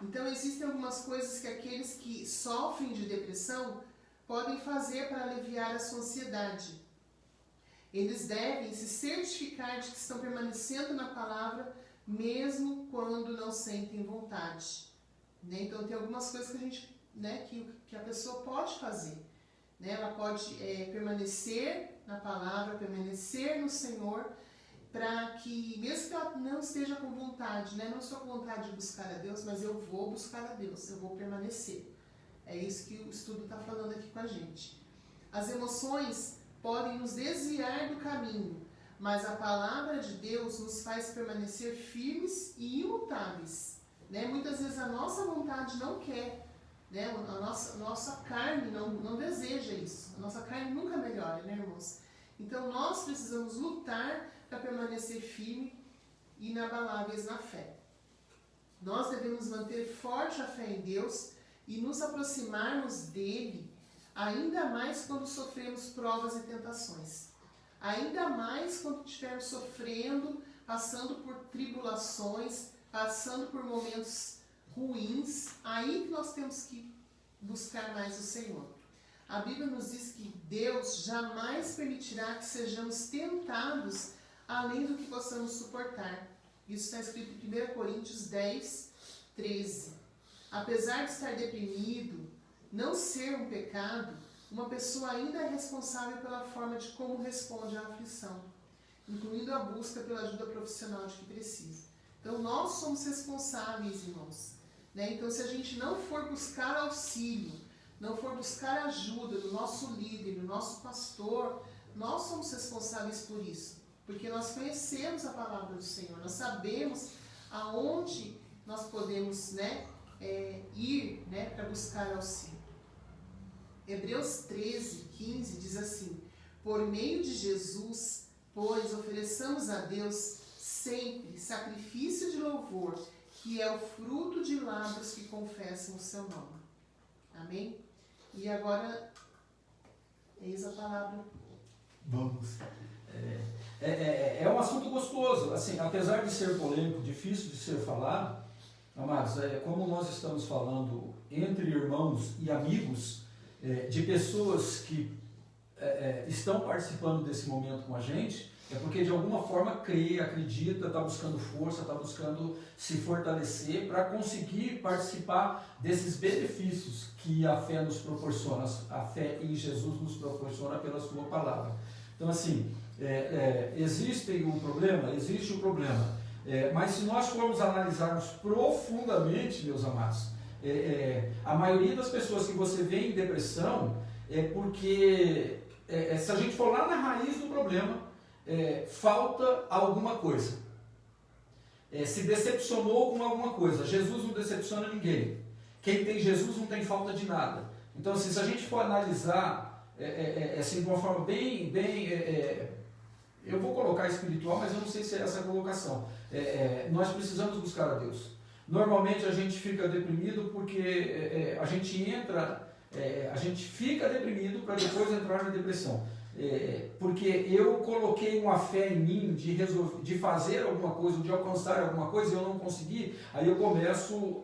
Então, existem algumas coisas que aqueles que sofrem de depressão podem fazer para aliviar a sua ansiedade. Eles devem se certificar de que estão permanecendo na palavra, mesmo quando não sentem vontade. Né? Então, tem algumas coisas que a gente, né, que a pessoa pode fazer. Né? Ela pode permanecer na palavra, permanecer no Senhor, para que, mesmo que ela não esteja com vontade, né? Não estou com vontade de buscar a Deus, mas eu vou buscar a Deus, eu vou permanecer. É isso que o estudo está falando aqui com a gente. As emoções podem nos desviar do caminho, mas a palavra de Deus nos faz permanecer firmes e imutáveis. Né? Muitas vezes a nossa vontade não quer, né? A nossa carne não deseja isso. A nossa carne nunca melhora, né, irmãos? Então nós precisamos lutar para permanecer firme e inabaláveis na fé. Nós devemos manter forte a fé em Deus e nos aproximarmos dele, ainda mais quando sofremos provas e tentações. Ainda mais quando estivermos sofrendo, passando por tribulações, passando por momentos ruins, aí que nós temos que buscar mais o Senhor. A Bíblia nos diz que Deus jamais permitirá que sejamos tentados além do que possamos suportar. Isso está escrito em 1 Coríntios 10, 13. Apesar de estar deprimido, não ser um pecado, uma pessoa ainda é responsável pela forma de como responde à aflição, incluindo a busca pela ajuda profissional de que precisa. Então, nós somos responsáveis, irmãos. Né? Então, se a gente não for buscar auxílio, não for buscar ajuda do nosso líder, do nosso pastor, nós somos responsáveis por isso. Porque nós conhecemos a palavra do Senhor, nós sabemos aonde nós podemos, né, ir, né, para buscar auxílio. Hebreus 13, 15 diz assim: por meio de Jesus, pois, ofereçamos a Deus sempre sacrifício de louvor, que é o fruto de lábios que confessam o seu nome. Amém? E agora, eis a palavra. Vamos. É um assunto gostoso, assim, apesar de ser polêmico, difícil de ser falado, Amados, como nós estamos falando entre irmãos e amigos, de pessoas que estão participando desse momento com a gente, é porque de alguma forma crê, acredita, está buscando força, está buscando se fortalecer para conseguir participar desses benefícios que a fé nos proporciona, a fé em Jesus nos proporciona pela sua palavra. Então assim, existe um problema? Existe um problema. Mas se nós formos analisarmos profundamente, meus amados, a maioria das pessoas que você vê em depressão é porque, se a gente for lá na raiz do problema, falta alguma coisa. Se decepcionou com alguma coisa. Jesus não decepciona ninguém. Quem tem Jesus não tem falta de nada. Então, assim, se a gente for analisar assim, de uma forma bem eu vou colocar espiritual, mas eu não sei se é essa a colocação. Nós precisamos buscar a Deus. Normalmente a gente fica deprimido porque a gente fica deprimido para depois entrar na depressão. Porque eu coloquei uma fé em mim de fazer alguma coisa, de alcançar alguma coisa, e eu não consegui, aí eu começo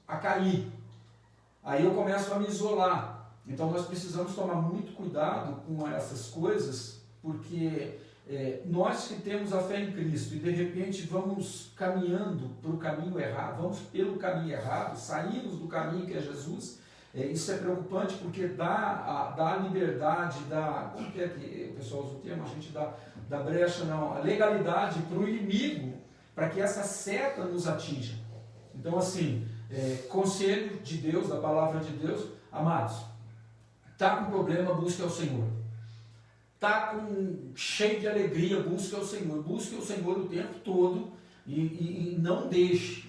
a cair, aí eu começo a me isolar. Então nós precisamos tomar muito cuidado com essas coisas, porque nós que temos a fé em Cristo e de repente vamos caminhando para o caminho errado, vamos pelo caminho errado, saímos do caminho que é Jesus. Isso é preocupante porque dá a liberdade, como que o pessoal usa o termo? A gente dá brecha, não, a legalidade para o inimigo, para que essa seta nos atinja. Então assim, conselho de Deus, da palavra de Deus, amados, está com problema, busque ao Senhor. Está cheio de alegria, busque ao Senhor o tempo todo e não deixe,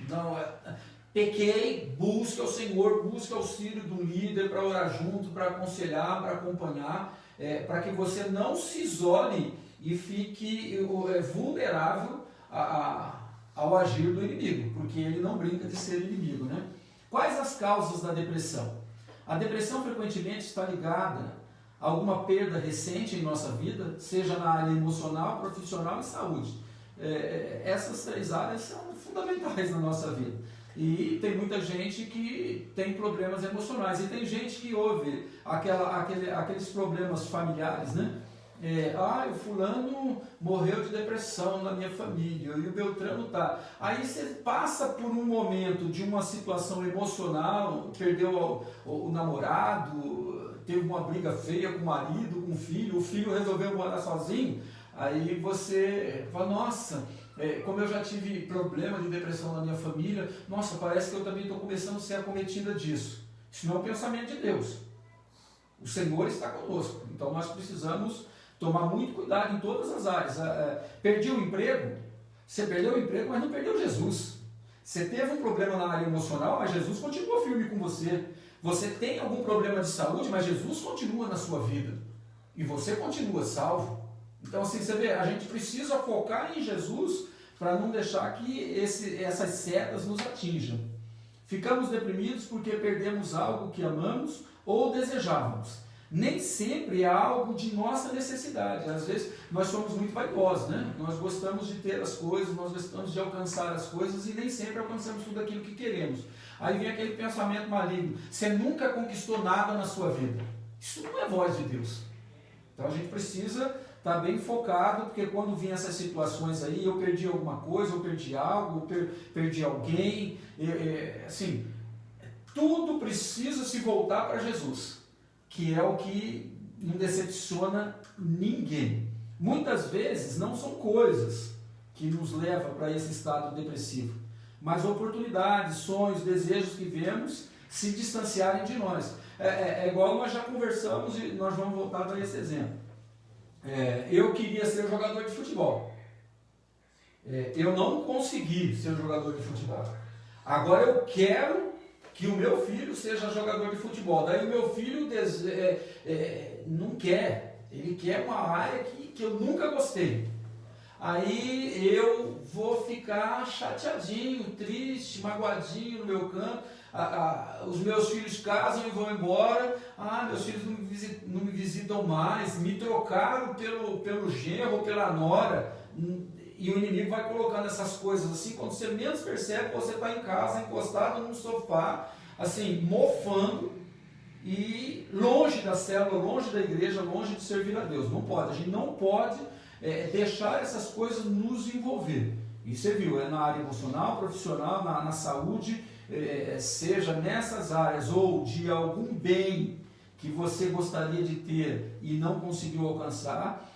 pequei, busque ao Senhor, busque auxílio do líder para orar junto, para aconselhar, para acompanhar, para que você não se isole e fique vulnerável ao agir do inimigo, porque ele não brinca de ser inimigo, né? Quais as causas da depressão? A depressão frequentemente está ligada a alguma perda recente em nossa vida, seja na área emocional, profissional e saúde. Essas 3 áreas são fundamentais na nossa vida. E tem muita gente que tem problemas emocionais, e tem gente que ouve aqueles problemas familiares, né? O fulano morreu de depressão na minha família, e o Beltrano tá. Aí você passa por um momento de uma situação emocional, perdeu o namorado, teve uma briga feia com o marido, com o filho resolveu morar sozinho, aí você fala, nossa, como eu já tive problema de depressão na minha família, nossa, parece que eu também estou começando a ser acometida disso. Isso não é o pensamento de Deus. O Senhor está conosco, então nós precisamos tomar muito cuidado em todas as áreas. Perdi o emprego, você perdeu o emprego, mas não perdeu Jesus. Você teve um problema na área emocional, mas Jesus continua firme com você. Você tem algum problema de saúde, mas Jesus continua na sua vida. E você continua salvo. Então, assim, você vê, a gente precisa focar em Jesus para não deixar que essas setas nos atinjam. Ficamos deprimidos porque perdemos algo que amamos ou desejávamos. Nem sempre é algo de nossa necessidade. Às vezes nós somos muito vaidosos, né? Nós gostamos de ter as coisas, nós gostamos de alcançar as coisas e nem sempre alcançamos tudo aquilo que queremos. Aí vem aquele pensamento maligno, você nunca conquistou nada na sua vida. Isso não é voz de Deus. Então a gente precisa estar bem focado, porque quando vem essas situações aí, eu perdi alguma coisa, eu perdi algo, eu perdi alguém, assim, tudo precisa se voltar para Jesus, que é o que não decepciona ninguém. Muitas vezes não são coisas que nos levam para esse estado depressivo, mas oportunidades, sonhos, desejos que vemos se distanciarem de nós. Igual nós já conversamos e nós vamos voltar para esse exemplo. Eu queria ser jogador de futebol. Eu não consegui ser jogador de futebol. Agora eu quero que o meu filho seja jogador de futebol. Daí o meu filho não quer. Ele quer uma área que eu nunca gostei. Aí eu vou ficar chateadinho, triste, magoadinho no meu canto. Os meus filhos casam e vão embora. Meus filhos não me visitam mais, me trocaram pelo genro ou pela nora. E o inimigo vai colocando essas coisas assim, quando você menos percebe, você está em casa, encostado num sofá, assim, mofando, e longe da célula, longe da igreja, longe de servir a Deus. Não pode, a gente não pode deixar essas coisas nos envolver. E você viu, na área emocional, profissional, na saúde, seja nessas áreas, ou de algum bem que você gostaria de ter e não conseguiu alcançar,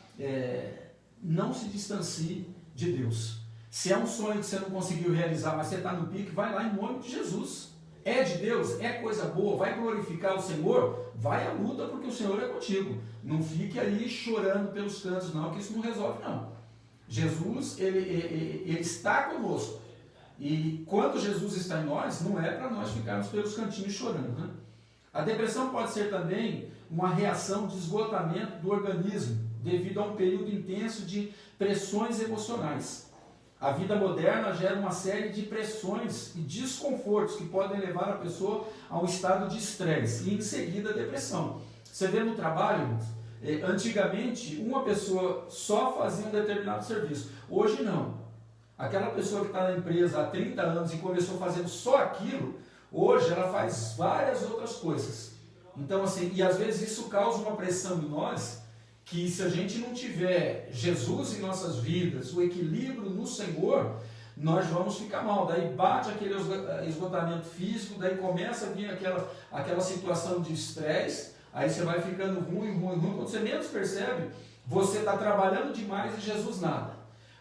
não se distancie de Deus. Se é um sonho que você não conseguiu realizar, mas você está no pique, vai lá em nome de Jesus. É de Deus, é coisa boa, vai glorificar o Senhor, vai à luta porque o Senhor é contigo. Não fique aí chorando pelos cantos não, que isso não resolve não. Jesus, ele está conosco. E quando Jesus está em nós, não é para nós ficarmos pelos cantinhos chorando, né? A depressão pode ser também uma reação de esgotamento do organismo, devido a um período intenso de pressões emocionais. A vida moderna gera uma série de pressões e desconfortos que podem levar a pessoa a um estado de estresse e em seguida a depressão. Você vê no trabalho, antigamente uma pessoa só fazia um determinado serviço, hoje não. Aquela pessoa que está na empresa há 30 anos e começou fazendo só aquilo, hoje ela faz várias outras coisas. Então assim, e às vezes isso causa uma pressão em nós, que se a gente não tiver Jesus em nossas vidas, o equilíbrio no Senhor, nós vamos ficar mal. Daí bate aquele esgotamento físico, daí começa a vir aquela situação de estresse, aí você vai ficando ruim. Quando você menos percebe, você está trabalhando demais e Jesus nada.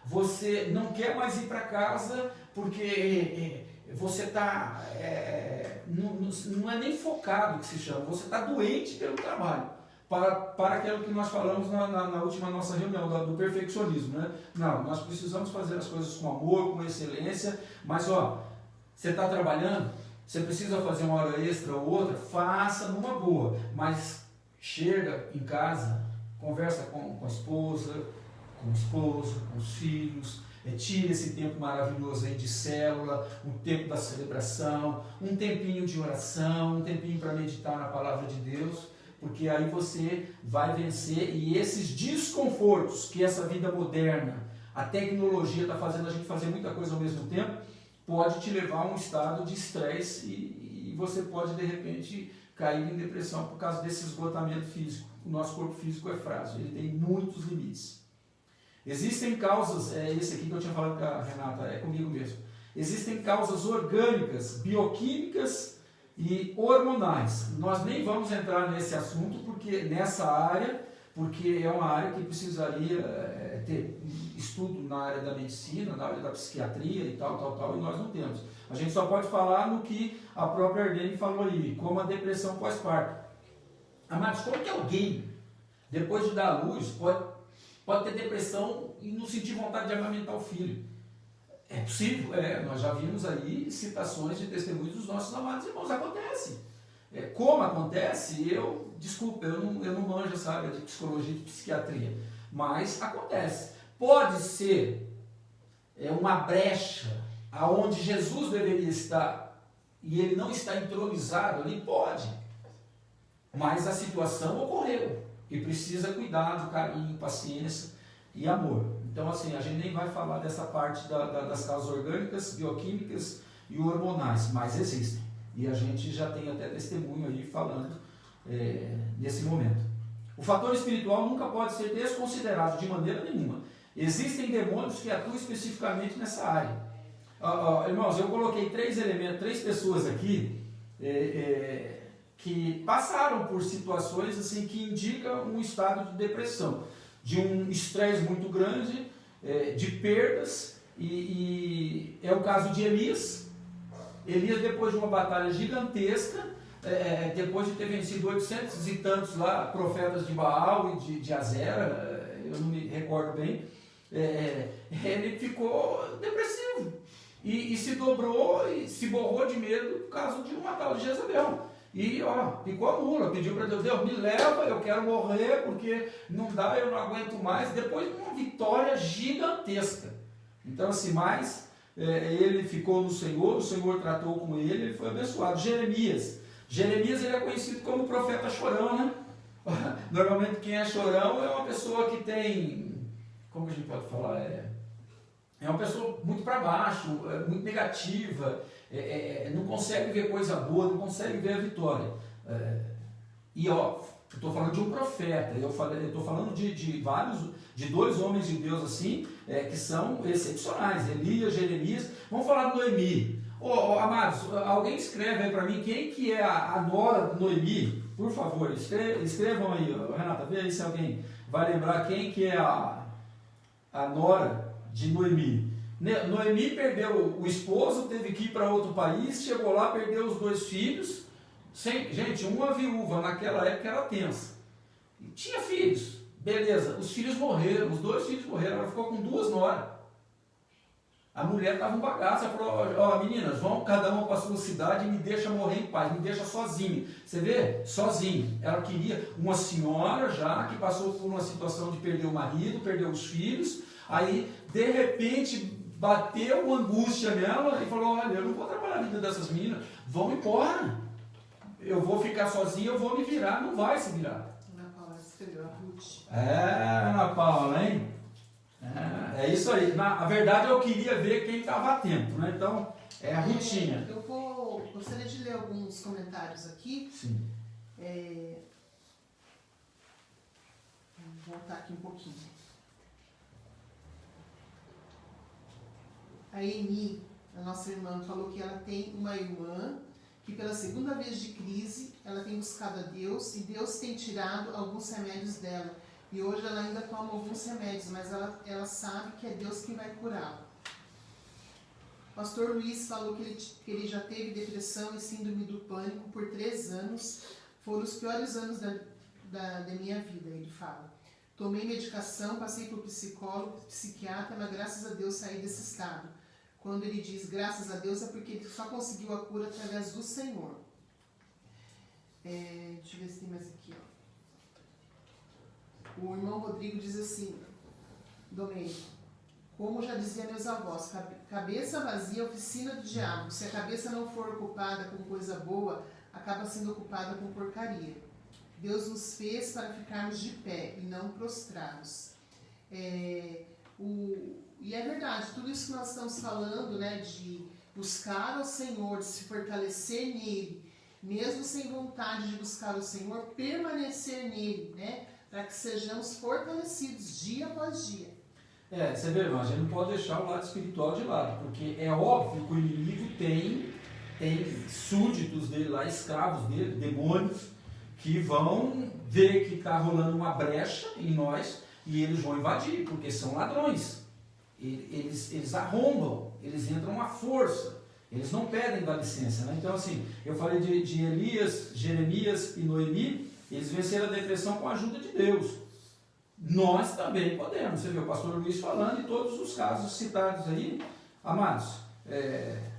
Você não quer mais ir para casa porque você está, não é nem focado que se chama, você está doente pelo trabalho. Para aquilo que nós falamos na última nossa reunião, do perfeccionismo, né? Não, nós precisamos fazer as coisas com amor, com excelência, mas você está trabalhando, você precisa fazer uma hora extra ou outra, faça numa boa, mas chega em casa, conversa com a esposa, com o esposo, com os filhos, tire esse tempo maravilhoso aí de célula, um tempo da celebração, um tempinho de oração, um tempinho para meditar na palavra de Deus, porque aí você vai vencer, e esses desconfortos que essa vida moderna, a tecnologia está fazendo a gente fazer muita coisa ao mesmo tempo, pode te levar a um estado de estresse e você pode de repente cair em depressão por causa desse esgotamento físico. O nosso corpo físico é frágil, ele tem muitos limites. Existem causas, esse aqui que eu tinha falado com a Renata, é comigo mesmo. Existem causas orgânicas, bioquímicas e hormonais. Nós nem vamos entrar nesse assunto, nessa área, porque é uma área que precisaria ter estudo na área da medicina, na área da psiquiatria e tal, e nós não temos. A gente só pode falar no que a própria Arlene falou aí, como a depressão pós-parto. Amados, como que alguém, depois de dar à luz, pode ter depressão e não sentir vontade de amamentar o filho? É possível, nós já vimos aí citações de testemunhos dos nossos amados irmãos, acontece. Como acontece, eu não manjo essa área de psicologia e de psiquiatria, mas acontece. Pode ser uma brecha aonde Jesus deveria estar e ele não está entronizado ali, pode, mas a situação ocorreu e precisa cuidado, carinho, paciência e amor. Então, assim, a gente nem vai falar dessa parte das causas orgânicas, bioquímicas e hormonais, mas existem. E a gente já tem até testemunho aí falando nesse momento. O fator espiritual nunca pode ser desconsiderado de maneira nenhuma. Existem demônios que atuam especificamente nessa área. Irmãos, eu coloquei 3 pessoas aqui que passaram por situações assim, que indicam um estado de depressão, de um estresse muito grande, de perdas, e é o caso de Elias. Elias, depois de uma batalha gigantesca, depois de ter vencido 800 e tantos lá, profetas de Baal e de Azera, eu não me recordo bem, ele ficou depressivo, e se dobrou e se borrou de medo por causa de uma tal de Jezabel. E ficou a mula, pediu para Deus, Deus me leva, eu quero morrer, porque não dá, eu não aguento mais. Depois de uma vitória gigantesca. Então assim, mas ele ficou no Senhor, o Senhor tratou com ele foi abençoado. Jeremias ele é conhecido como profeta chorão, né? Normalmente quem é chorão é uma pessoa que tem, como que a gente pode falar? é uma pessoa muito para baixo, muito negativa, não consegue ver coisa boa, não consegue ver a vitória. E ó, eu estou falando de um profeta, eu estou falando de dois homens de Deus assim, que são excepcionais, Elias, Jeremias. Vamos falar de Noemi. Amados, alguém escreve aí para mim quem que é a nora de Noemi, por favor, escrevam aí, Renata, vê aí se alguém vai lembrar quem que é a nora de Noemi. Noemi perdeu o esposo, teve que ir para outro país, chegou lá, perdeu os 2 filhos. Gente, uma viúva naquela época era tensa. E tinha filhos, beleza, os filhos morreram, os 2 filhos morreram, ela ficou com 2 noras. A mulher estava um bagaço, ela falou, meninas, vão cada uma para a sua cidade e me deixa morrer em paz, me deixa sozinho. Você vê? Sozinho. Ela queria uma senhora já que passou por uma situação de perder o marido, perder os filhos, aí de repente bateu uma angústia nela e falou, olha, eu não vou trabalhar a vida dessas meninas, vão embora. Eu vou ficar sozinho, eu vou me virar, não vai se virar. Ana Paula escreveu a Ruth. Ana Paula, hein? É isso aí. Na verdade, eu queria ver quem estava atento, né? Então, é a Rutinha. Eu gostaria de ler alguns comentários aqui. Sim. Vou voltar aqui um pouquinho. A Eni, a nossa irmã, falou que ela tem uma irmã que pela segunda vez de crise, ela tem buscado a Deus e Deus tem tirado alguns remédios dela. E hoje ela ainda toma alguns remédios, mas ela sabe que é Deus quem vai curá-la. O pastor Luiz falou que ele já teve depressão e síndrome do pânico por 3 anos. Foram os piores anos da minha vida, ele fala. Tomei medicação, passei por psicólogo, psiquiatra, mas graças a Deus saí desse estado. Quando ele diz graças a Deus é porque ele só conseguiu a cura através do Senhor. Deixa eu ver se tem mais aqui, ó. O irmão Rodrigo diz assim, Domênico, como já dizia meus avós, cabeça vazia, oficina do diabo. Se a cabeça não for ocupada com coisa boa, acaba sendo ocupada com porcaria. Deus nos fez para ficarmos de pé e não prostrados. E é verdade, tudo isso que nós estamos falando, né, de buscar ao Senhor, de se fortalecer nele, mesmo sem vontade de buscar o Senhor, permanecer nele, né? Para que sejamos fortalecidos dia após dia. Você vê, irmão, a gente não pode deixar o lado espiritual de lado, porque é óbvio que o inimigo tem súditos dele lá, escravos dele, demônios, que vão ver que está rolando uma brecha em nós e eles vão invadir, porque são ladrões. Eles arrombam, eles entram à força, eles não pedem da licença, né? Então, assim, eu falei de Elias, Jeremias e Noemi. Eles venceram a depressão com a ajuda de Deus. Nós também podemos. Você viu o pastor Luiz falando em todos os casos citados aí. Amados,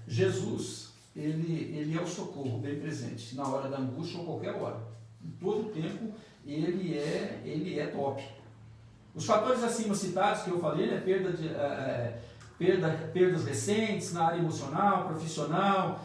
Jesus, ele é o socorro bem presente, na hora da angústia ou qualquer hora. Em todo tempo, ele é top. Os fatores acima citados que eu falei, né? Perdas recentes na área emocional, profissional,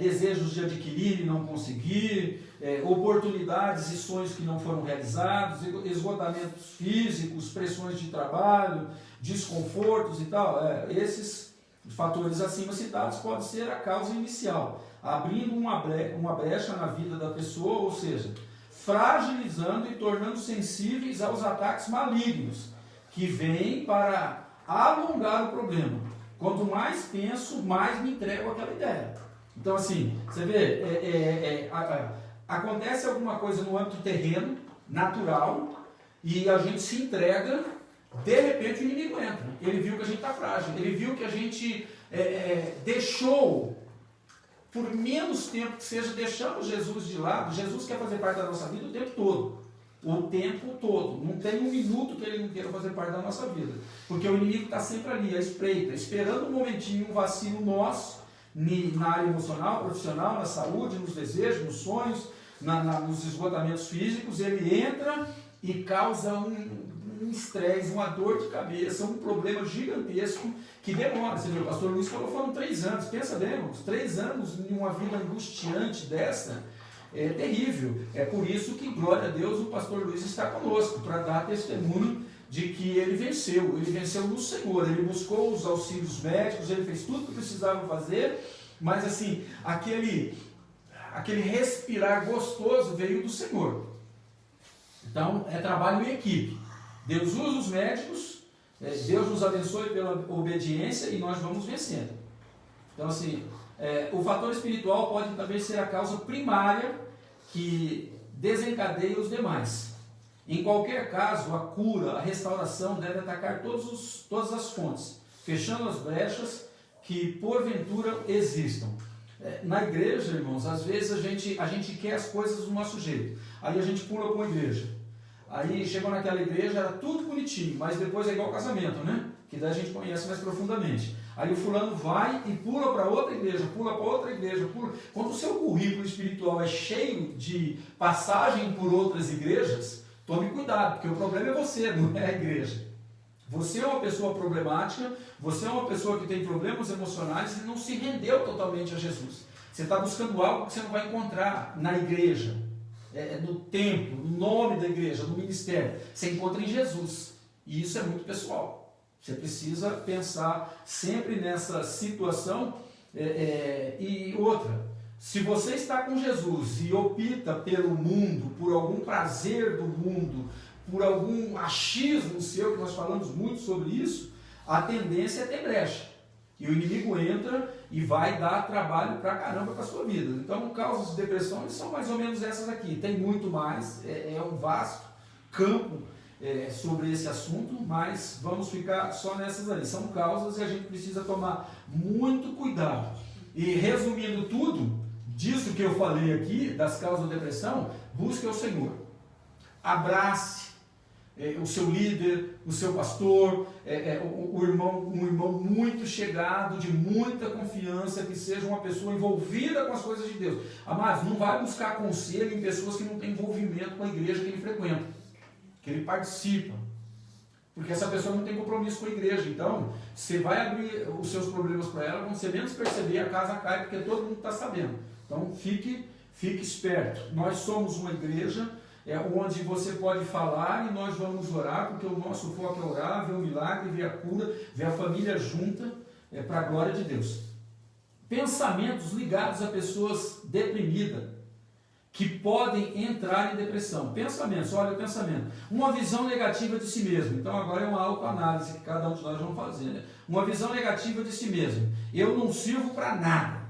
desejos de adquirir e não conseguir, oportunidades e sonhos que não foram realizados, esgotamentos físicos, pressões de trabalho, desconfortos e tal. Esses fatores acima citados podem ser a causa inicial, abrindo uma brecha na vida da pessoa, ou seja, fragilizando e tornando sensíveis aos ataques malignos que vêm para alongar o problema. Quanto mais penso, mais me entrego àquela ideia. Então, assim, você vê, acontece alguma coisa no âmbito terreno, natural, e a gente se entrega, de repente o inimigo entra. Ele viu que a gente está frágil, ele viu que a gente deixou, por menos tempo que seja, deixamos Jesus de lado. Jesus quer fazer parte da nossa vida o tempo todo. O tempo todo. Não tem um minuto que ele não queira fazer parte da nossa vida. Porque o inimigo está sempre ali, à espreita, esperando um momentinho, um vacilo nosso, na área emocional, profissional, na saúde, nos desejos, nos sonhos, nos esgotamentos físicos. Ele entra e causa um estresse, uma dor de cabeça, um problema gigantesco que demora. Você viu, o pastor Luiz falou, foram 3 anos. Pensa bem, irmãos, 3 anos em uma vida angustiante dessa. É terrível. É por isso que, glória a Deus, o pastor Luiz está conosco, para dar testemunho de que ele venceu no Senhor, ele buscou os auxílios médicos, ele fez tudo que precisava fazer, mas assim, aquele respirar gostoso veio do Senhor. Então, é trabalho em equipe. Deus usa os médicos, Deus nos abençoe pela obediência e nós vamos vencendo. Então, assim, o fator espiritual pode também ser a causa primária que desencadeia os demais. Em qualquer caso, a cura, a restauração deve atacar todas as fontes, fechando as brechas que porventura existam. Na igreja, irmãos, às vezes a gente quer as coisas do nosso jeito, aí a gente pula para uma igreja, aí chegou naquela igreja, era tudo bonitinho, mas depois é igual casamento, né? Que daí a gente conhece mais profundamente. Aí o fulano vai e pula para outra igreja, pula para outra igreja, pula. Quando o seu currículo espiritual é cheio de passagem por outras igrejas, tome cuidado, porque o problema é você, não é a igreja. Você é uma pessoa problemática, você é uma pessoa que tem problemas emocionais e não se rendeu totalmente a Jesus. Você está buscando algo que você não vai encontrar na igreja, no templo, no nome da igreja, no ministério. Você encontra em Jesus. E isso é muito pessoal. Você precisa pensar sempre nessa situação. E outra, se você está com Jesus e opta pelo mundo, por algum prazer do mundo, por algum achismo seu, que nós falamos muito sobre isso, a tendência é ter brecha. E o inimigo entra e vai dar trabalho pra caramba para a sua vida. Então, causas de depressão são mais ou menos essas aqui. Tem muito mais, é um vasto campo sobre esse assunto, mas vamos ficar só nessas aí. São causas e a gente precisa tomar muito cuidado. E resumindo tudo, disso que eu falei aqui, das causas da depressão, busque o Senhor. Abrace o seu líder, o seu pastor, um irmão muito chegado, de muita confiança, que seja uma pessoa envolvida com as coisas de Deus. Amados, não vai buscar conselho em pessoas que não têm envolvimento com a igreja que ele frequenta, que ele participa, porque essa pessoa não tem compromisso com a igreja. Então, você vai abrir os seus problemas para ela, quando você menos perceber, a casa cai, porque todo mundo está sabendo. Então, fique esperto. Nós somos uma igreja onde você pode falar e nós vamos orar, porque o nosso foco é orar, ver o milagre, ver a cura, ver a família junta, para a glória de Deus. Pensamentos ligados a pessoas deprimidas, que podem entrar em depressão. Pensamentos, olha o pensamento. Uma visão negativa de si mesmo. Então agora é uma autoanálise que cada um de nós vamos fazer, né? Uma visão negativa de si mesmo. Eu não sirvo para nada.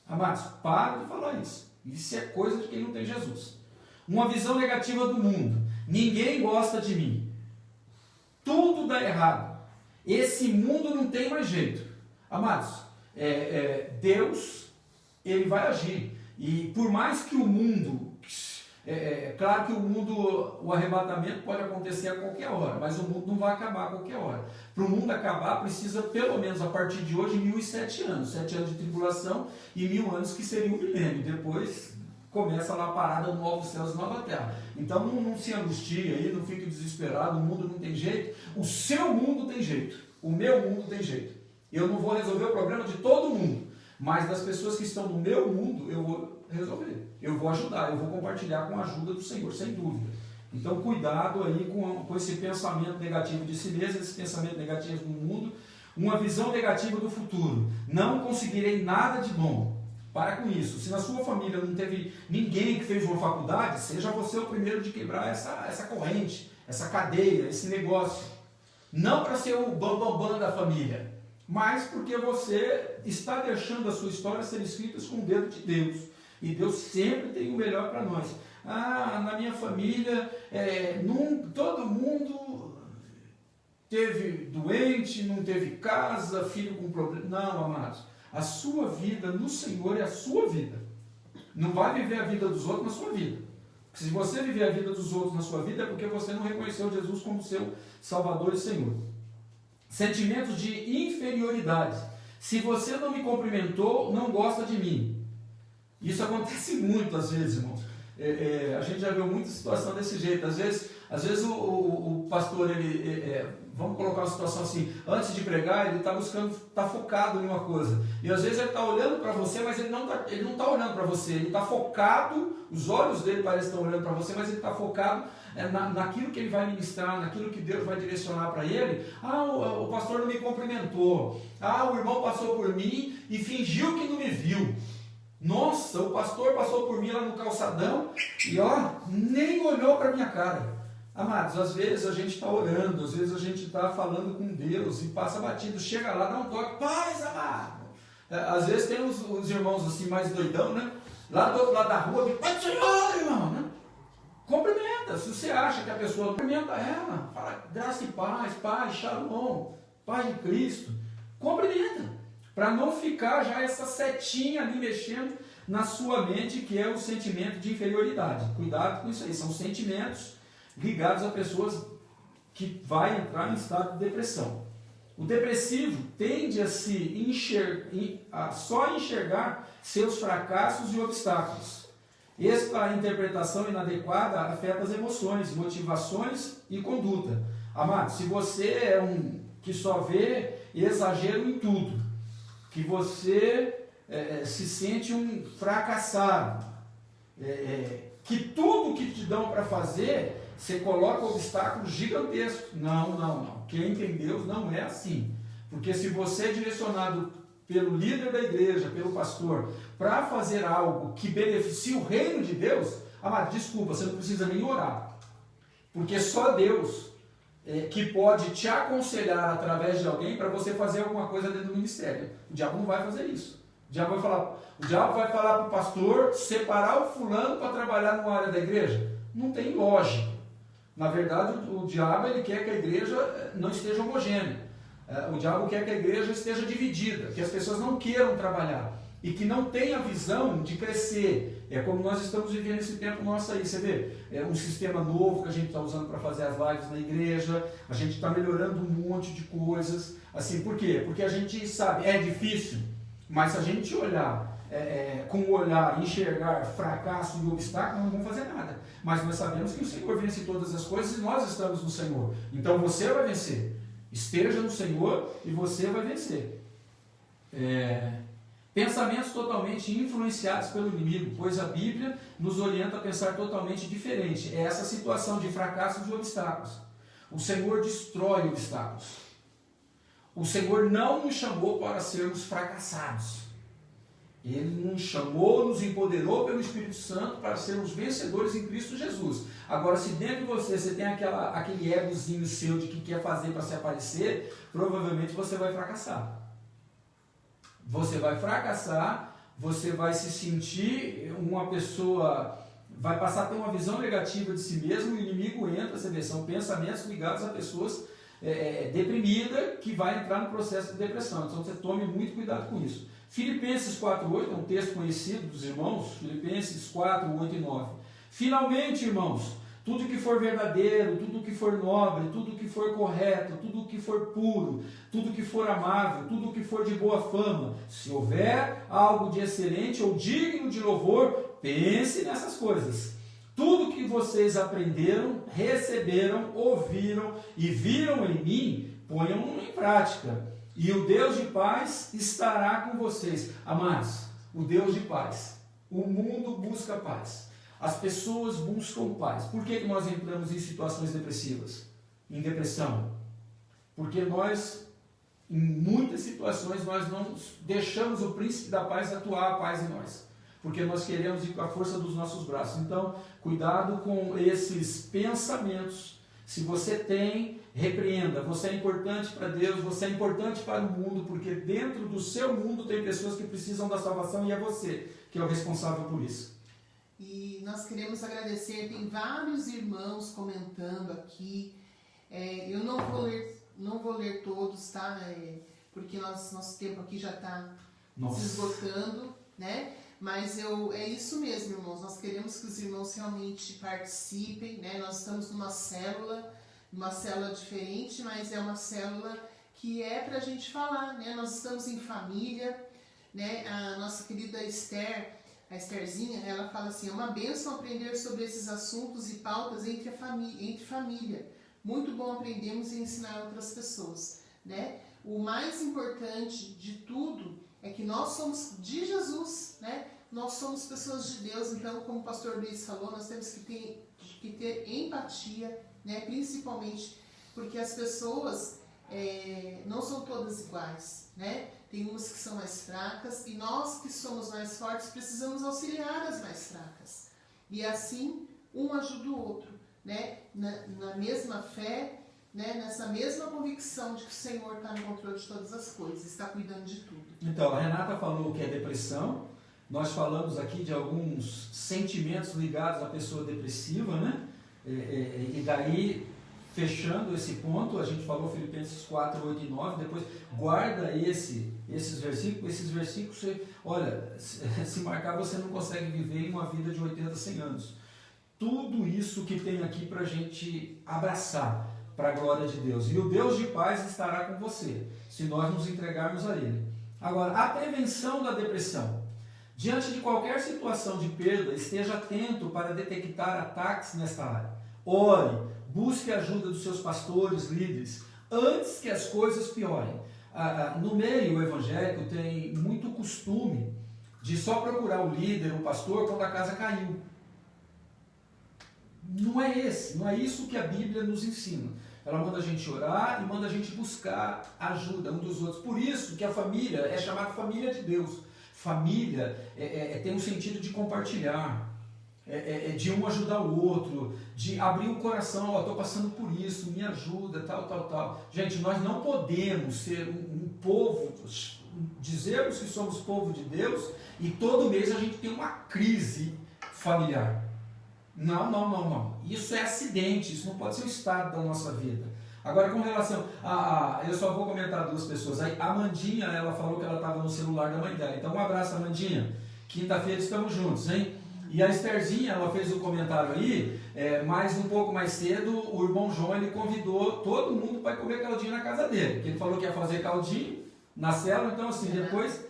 Amados, para de falar isso. Isso é coisa de quem não tem Jesus. Uma visão negativa do mundo. Ninguém gosta de mim. Tudo dá errado. Esse mundo não tem mais jeito. Amados, Deus, ele vai agir. E por mais que o mundo, claro que o arrebatamento pode acontecer a qualquer hora, mas o mundo não vai acabar a qualquer hora. Para o mundo acabar, precisa pelo menos a partir de hoje 1007 anos, 7 anos de tribulação e 1000 anos que seria o milênio. Depois começa lá a parada, novos céus e nova terra. Então não se angustie aí, não fique desesperado, o mundo não tem jeito. O seu mundo tem jeito, o meu mundo tem jeito. Eu não vou resolver o problema de todo mundo, mas das pessoas que estão no meu mundo, eu vou resolver. Eu vou ajudar, eu vou compartilhar com a ajuda do Senhor, sem dúvida. Então, cuidado aí com esse pensamento negativo de si mesmo, esse pensamento negativo do mundo, uma visão negativa do futuro. Não conseguirei nada de bom. Para com isso. Se na sua família não teve ninguém que fez uma faculdade, seja você o primeiro de quebrar essa corrente, essa cadeia, esse negócio. Não para ser o bambambam da família, mas porque você está deixando a sua história ser escrita com o dedo de Deus. E Deus sempre tem o melhor para nós. Na minha família, todo mundo teve doente, não teve casa, filho com problema. Não, amados. A sua vida no Senhor é a sua vida. Não vai viver a vida dos outros na sua vida. Porque se você viver a vida dos outros na sua vida, é porque você não reconheceu Jesus como seu Salvador e Senhor. Sentimentos de inferioridade. Se você não me cumprimentou, não gosta de mim. Isso acontece muito às vezes, irmãos. A gente já viu muita situação desse jeito. Às vezes Às vezes o pastor, vamos colocar uma situação assim, antes de pregar, ele está focado em uma coisa. E às vezes ele está olhando para você, mas ele não está olhando para você, ele está focado, os olhos dele parecem estar olhando para você, mas ele está focado naquilo que ele vai ministrar, naquilo que Deus vai direcionar para ele. O pastor não me cumprimentou. O irmão passou por mim e fingiu que não me viu. Nossa, o pastor passou por mim lá no calçadão e nem olhou para minha cara. Amados, às vezes a gente está orando, às vezes a gente está falando com Deus e passa batido, chega lá, dá um toque, paz, amado. Às vezes tem os irmãos assim mais doidão, né? Lá do outro lado da rua, pai do Senhor, irmão, né? Cumprimenta, se você acha que a pessoa cumprimenta ela, fala graça e paz, shalom, paz de Cristo, cumprimenta, para não ficar já essa setinha ali mexendo na sua mente, que é o sentimento de inferioridade. Cuidado com isso aí, são sentimentos ligados a pessoas que vai entrar em estado de depressão. O depressivo tende a só enxergar seus fracassos e obstáculos. Esta interpretação inadequada afeta as emoções, motivações e conduta. Amado, se você é um que só vê exagero em tudo, que você se sente um fracassado, que tudo que te dão para fazer, você coloca obstáculos gigantescos. Não. Quem tem Deus não é assim. Porque se você é direcionado pelo líder da igreja, pelo pastor, para fazer algo que beneficie o reino de Deus, amado, desculpa, você não precisa nem orar. Porque só Deus que pode te aconselhar através de alguém para você fazer alguma coisa dentro do ministério. O diabo não vai fazer isso. O diabo vai falar para o pastor separar o fulano para trabalhar numa área da igreja. Não tem lógica. Na verdade, o diabo ele quer que a igreja não esteja homogênea. O diabo quer que a igreja esteja dividida, que as pessoas não queiram trabalhar e que não tenha visão de crescer. É como nós estamos vivendo esse tempo nosso aí, você vê, é um sistema novo que a gente está usando para fazer as lives na igreja, a gente está melhorando um monte de coisas, assim, por quê? Porque a gente sabe, é difícil, mas se a gente olhar com o olhar, enxergar fracasso e obstáculo, não vamos fazer nada. Mas nós sabemos que o Senhor vence todas as coisas e nós estamos no Senhor. Então você vai vencer. Esteja no Senhor e você vai vencer. Pensamentos totalmente influenciados pelo inimigo, pois a Bíblia nos orienta a pensar totalmente diferente. É essa situação de fracassos e obstáculos. O Senhor destrói obstáculos. O Senhor não nos chamou para sermos fracassados. Ele nos chamou, nos empoderou pelo Espírito Santo para sermos vencedores em Cristo Jesus. Agora, se dentro de você tem aquele egozinho seu de que quer fazer para se aparecer, provavelmente você vai fracassar. Você vai fracassar, você vai se sentir uma pessoa, vai passar a ter uma visão negativa de si mesmo, o inimigo entra, você vê, são pensamentos ligados a pessoas deprimidas que vai entrar no processo de depressão. Então você tome muito cuidado com isso. Filipenses 4:8 é um texto conhecido dos irmãos, Filipenses 4, 8 e 9. Finalmente, irmãos, tudo que for verdadeiro, tudo que for nobre, tudo que for correto, tudo que for puro, tudo que for amável, tudo que for de boa fama, se houver algo de excelente ou digno de louvor, pense nessas coisas. Tudo que vocês aprenderam, receberam, ouviram e viram em mim, ponham em prática. E o Deus de paz estará com vocês. Amados, o Deus de paz. O mundo busca paz. As pessoas buscam paz. Por que nós entramos em situações depressivas? Em depressão? Porque nós, em muitas situações, nós não deixamos o príncipe da paz atuar a paz em nós. Porque nós queremos ir com a força dos nossos braços. Então, cuidado com esses pensamentos. Se você tem, repreenda. Você é importante para Deus, você é importante para o mundo, porque dentro do seu mundo tem pessoas que precisam da salvação e é você que é o responsável por isso. E nós queremos agradecer, tem vários irmãos comentando aqui. Eu não vou ler todos, tá? Porque nosso tempo aqui já está se esgotando, né? Mas é isso mesmo, irmãos. Nós queremos que os irmãos realmente participem, né? Nós estamos numa célula diferente, mas é uma célula que é para a gente falar, né? Nós estamos em família, né? A nossa querida Esther, a Estherzinha, ela fala assim, é uma bênção aprender sobre esses assuntos e pautas entre família. Muito bom aprendermos e ensinar outras pessoas, né? O mais importante de tudo é que nós somos de Jesus, né? Nós somos pessoas de Deus, então, como o pastor Luiz falou, nós temos que ter empatia, né? Principalmente porque as pessoas não são todas iguais, né? Tem umas que são mais fracas e nós que somos mais fortes precisamos auxiliar as mais fracas. E assim, um ajuda o outro, né? Na mesma fé, né? Nessa mesma convicção de que o Senhor está no controle de todas as coisas, está cuidando de tudo. Então, a Renata falou que é depressão. Nós falamos aqui de alguns sentimentos ligados à pessoa depressiva, né? E daí, fechando esse ponto, a gente falou Filipenses 4, 8 e 9, depois guarda esses versículos. Esses versículos, olha, se marcar você não consegue viver em uma vida de 80, 100 anos. Tudo isso que tem aqui para a gente abraçar para a glória de Deus. E o Deus de paz estará com você, se nós nos entregarmos a Ele. Agora, a prevenção da depressão. Diante de qualquer situação de perda, esteja atento para detectar ataques nesta área. Ore, busque a ajuda dos seus pastores, líderes, antes que as coisas piorem. No meio evangélico tem muito costume de só procurar o líder, o pastor, quando a casa caiu. Não é isso que a Bíblia nos ensina. Ela manda a gente orar e manda a gente buscar ajuda um dos outros. Por isso que a família é chamada família de Deus. Família tem um sentido de compartilhar, de um ajudar o outro, de abrir o coração, estou passando por isso, me ajuda, tal. Gente, nós não podemos ser um povo, dizermos que somos povo de Deus e todo mês a gente tem uma crise familiar. Não. Isso é acidente, isso não pode ser o estado da nossa vida. Agora, com relação eu só vou comentar duas pessoas. A Amandinha, ela falou que ela estava no celular da mãe dela. Então, um abraço, Amandinha. Quinta-feira estamos juntos, hein? E a Estherzinha, ela fez um comentário aí, mas um pouco mais cedo, o irmão João, ele convidou todo mundo para comer caldinho na casa dele. Porque ele falou que ia fazer caldinho na célula. Então, assim, depois,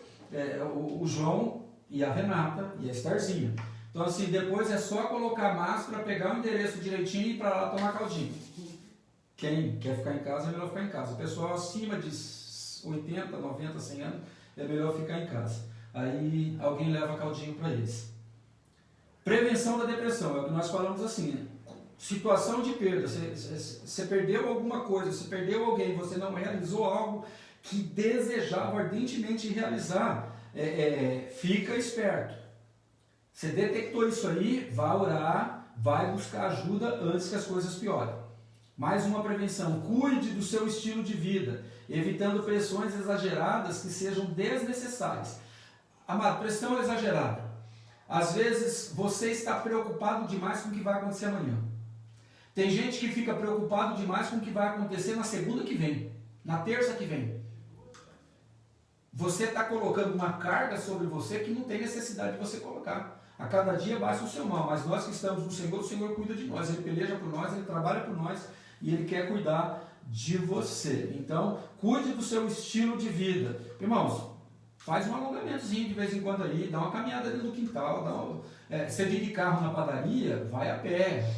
o João e a Renata e a Estherzinha. Então, assim, depois é só colocar máscara, pegar o endereço direitinho e ir para lá tomar caldinho. Quem quer ficar em casa, é melhor ficar em casa. O pessoal acima de 80, 90, 100 anos, é melhor ficar em casa. Aí alguém leva caldinho para eles. Prevenção da depressão, é o que nós falamos assim, né? Situação de perda, você perdeu alguma coisa, você perdeu alguém, você não realizou algo que desejava ardentemente realizar, fica esperto. Você detectou isso aí, vai orar, vai buscar ajuda antes que as coisas piorem. Mais uma prevenção, cuide do seu estilo de vida, evitando pressões exageradas que sejam desnecessárias. Amado, pressão exagerada. Às vezes você está preocupado demais com o que vai acontecer amanhã. Tem gente que fica preocupado demais com o que vai acontecer na segunda que vem, na terça que vem. Você está colocando uma carga sobre você que não tem necessidade de você colocar. A cada dia baixa o seu mal, mas nós que estamos no Senhor, o Senhor cuida de nós, Ele peleja por nós, Ele trabalha por nós e Ele quer cuidar de você. Então, cuide do seu estilo de vida. Irmãos, faz um alongamentozinho de vez em quando aí, dá uma caminhada ali no quintal, você vem de carro na padaria, vai a pé.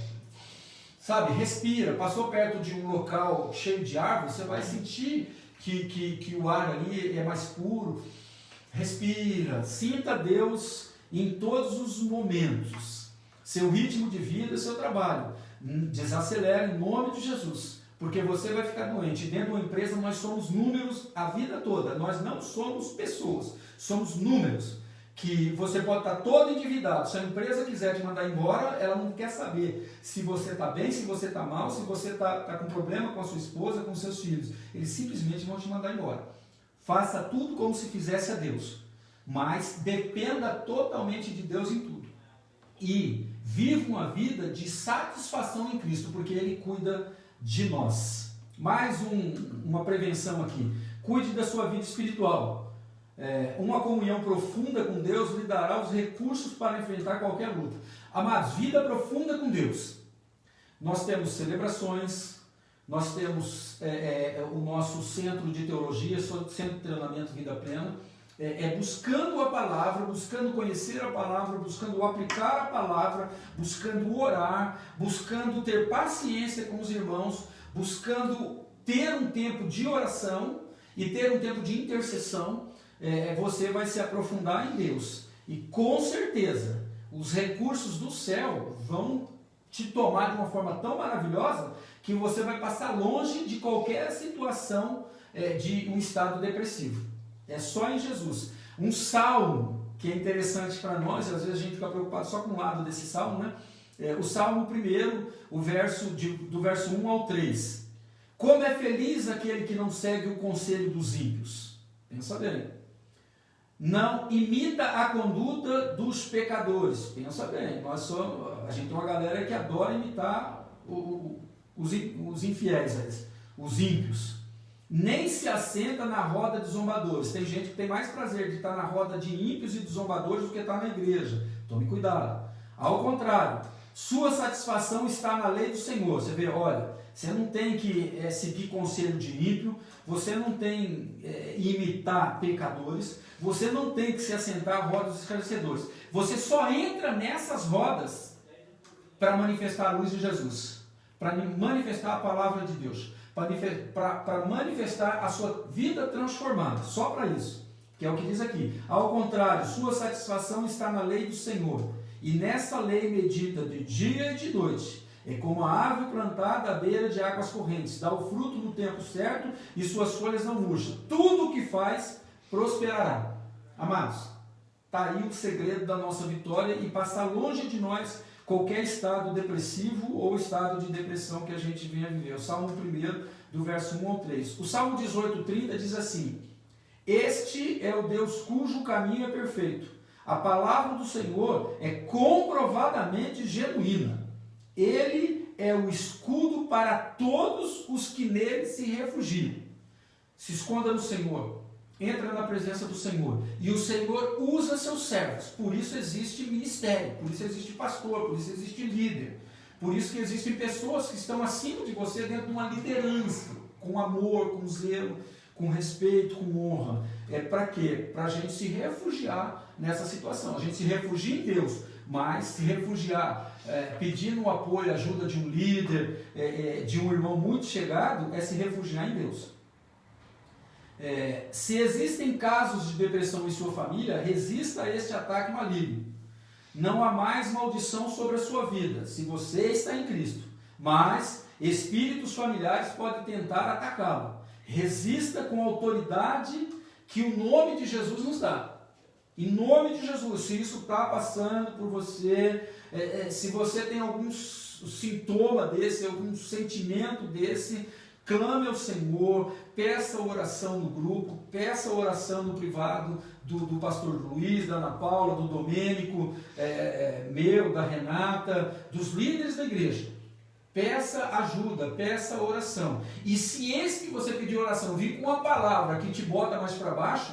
Sabe, respira, passou perto de um local cheio de árvores, você vai sentir que o ar ali é mais puro. Respira, sinta Deus em todos os momentos, seu ritmo de vida, seu trabalho. Desacelere em nome de Jesus, porque você vai ficar doente. Dentro de uma empresa nós somos números a vida toda, nós não somos pessoas, somos números, que você pode estar todo endividado. Se a empresa quiser te mandar embora, ela não quer saber se você está bem, se você está mal, se você está com problema com a sua esposa, com seus filhos. Eles simplesmente vão te mandar embora. Faça tudo como se fizesse a Deus, mas dependa totalmente de Deus em tudo. E viva uma vida de satisfação em Cristo, porque Ele cuida de nós. Mais uma prevenção aqui. Cuide da sua vida espiritual. Uma comunhão profunda com Deus lhe dará os recursos para enfrentar qualquer luta. Amados, vida profunda com Deus. Nós temos celebrações, nós temos o nosso centro de teologia, centro de treinamento Vida Plena. buscando a palavra, buscando conhecer a palavra, buscando aplicar a palavra, buscando orar, buscando ter paciência com os irmãos, buscando ter um tempo de oração e ter um tempo de intercessão, você vai se aprofundar em Deus. E com certeza, os recursos do céu vão te tomar de uma forma tão maravilhosa que você vai passar longe de qualquer situação de um estado depressivo. É só em Jesus. Um salmo que é interessante para nós, às vezes a gente fica preocupado só com um lado desse salmo, né? O salmo 1, do verso 1 ao 3. Como é feliz aquele que não segue o conselho dos ímpios. Pensa bem. Não imita a conduta dos pecadores. Pensa bem. A gente tem uma galera que adora imitar os infiéis, os ímpios. Nem se assenta na roda de zombadores. Tem gente que tem mais prazer de estar na roda de ímpios e de zombadores do que estar na igreja. Tome cuidado. Ao contrário, sua satisfação está na lei do Senhor. Você vê, olha, você não tem que seguir conselho de ímpio, você não tem imitar pecadores, você não tem que se assentar à roda dos escarnecedores. Você só entra nessas rodas para manifestar a luz de Jesus, para manifestar a palavra de Deus, para manifestar a sua vida transformada, só para isso, que é o que diz aqui. Ao contrário, sua satisfação está na lei do Senhor, e nessa lei medita de dia e de noite. É como a árvore plantada à beira de águas correntes, dá o fruto no tempo certo e suas folhas não murcham. Tudo o que faz prosperará. Amados, está aí o segredo da nossa vitória e passar longe de nós qualquer estado depressivo ou estado de depressão que a gente venha viver. O Salmo 1, do verso 1 ao 3. O Salmo 18:30 diz assim: Este é o Deus cujo caminho é perfeito. A palavra do Senhor é comprovadamente genuína. Ele é o escudo para todos os que nele se refugiam. Se esconda no Senhor. Entra na presença do Senhor. E o Senhor usa seus servos. Por isso existe ministério. Por isso existe pastor. Por isso existe líder. Por isso que existem pessoas que estão acima de você dentro de uma liderança. Com amor, com zelo, com respeito, com honra. Para quê? Para a gente se refugiar nessa situação. A gente se refugia em Deus. Mas se refugiar pedindo o apoio, a ajuda de um líder, de um irmão muito chegado, é se refugiar em Deus. Se existem casos de depressão em sua família, resista a este ataque maligno. Não há mais maldição sobre a sua vida, se você está em Cristo, mas espíritos familiares podem tentar atacá-lo. Resista com a autoridade que o nome de Jesus nos dá. Em nome de Jesus, se isso está passando por você, se você tem algum sintoma desse, algum sentimento desse, clame ao Senhor, peça oração no grupo, peça oração no privado do pastor Luiz, da Ana Paula, do Domênico, da Renata, dos líderes da igreja. Peça ajuda, peça oração. E se esse que você pediu oração vir com uma palavra que te bota mais para baixo,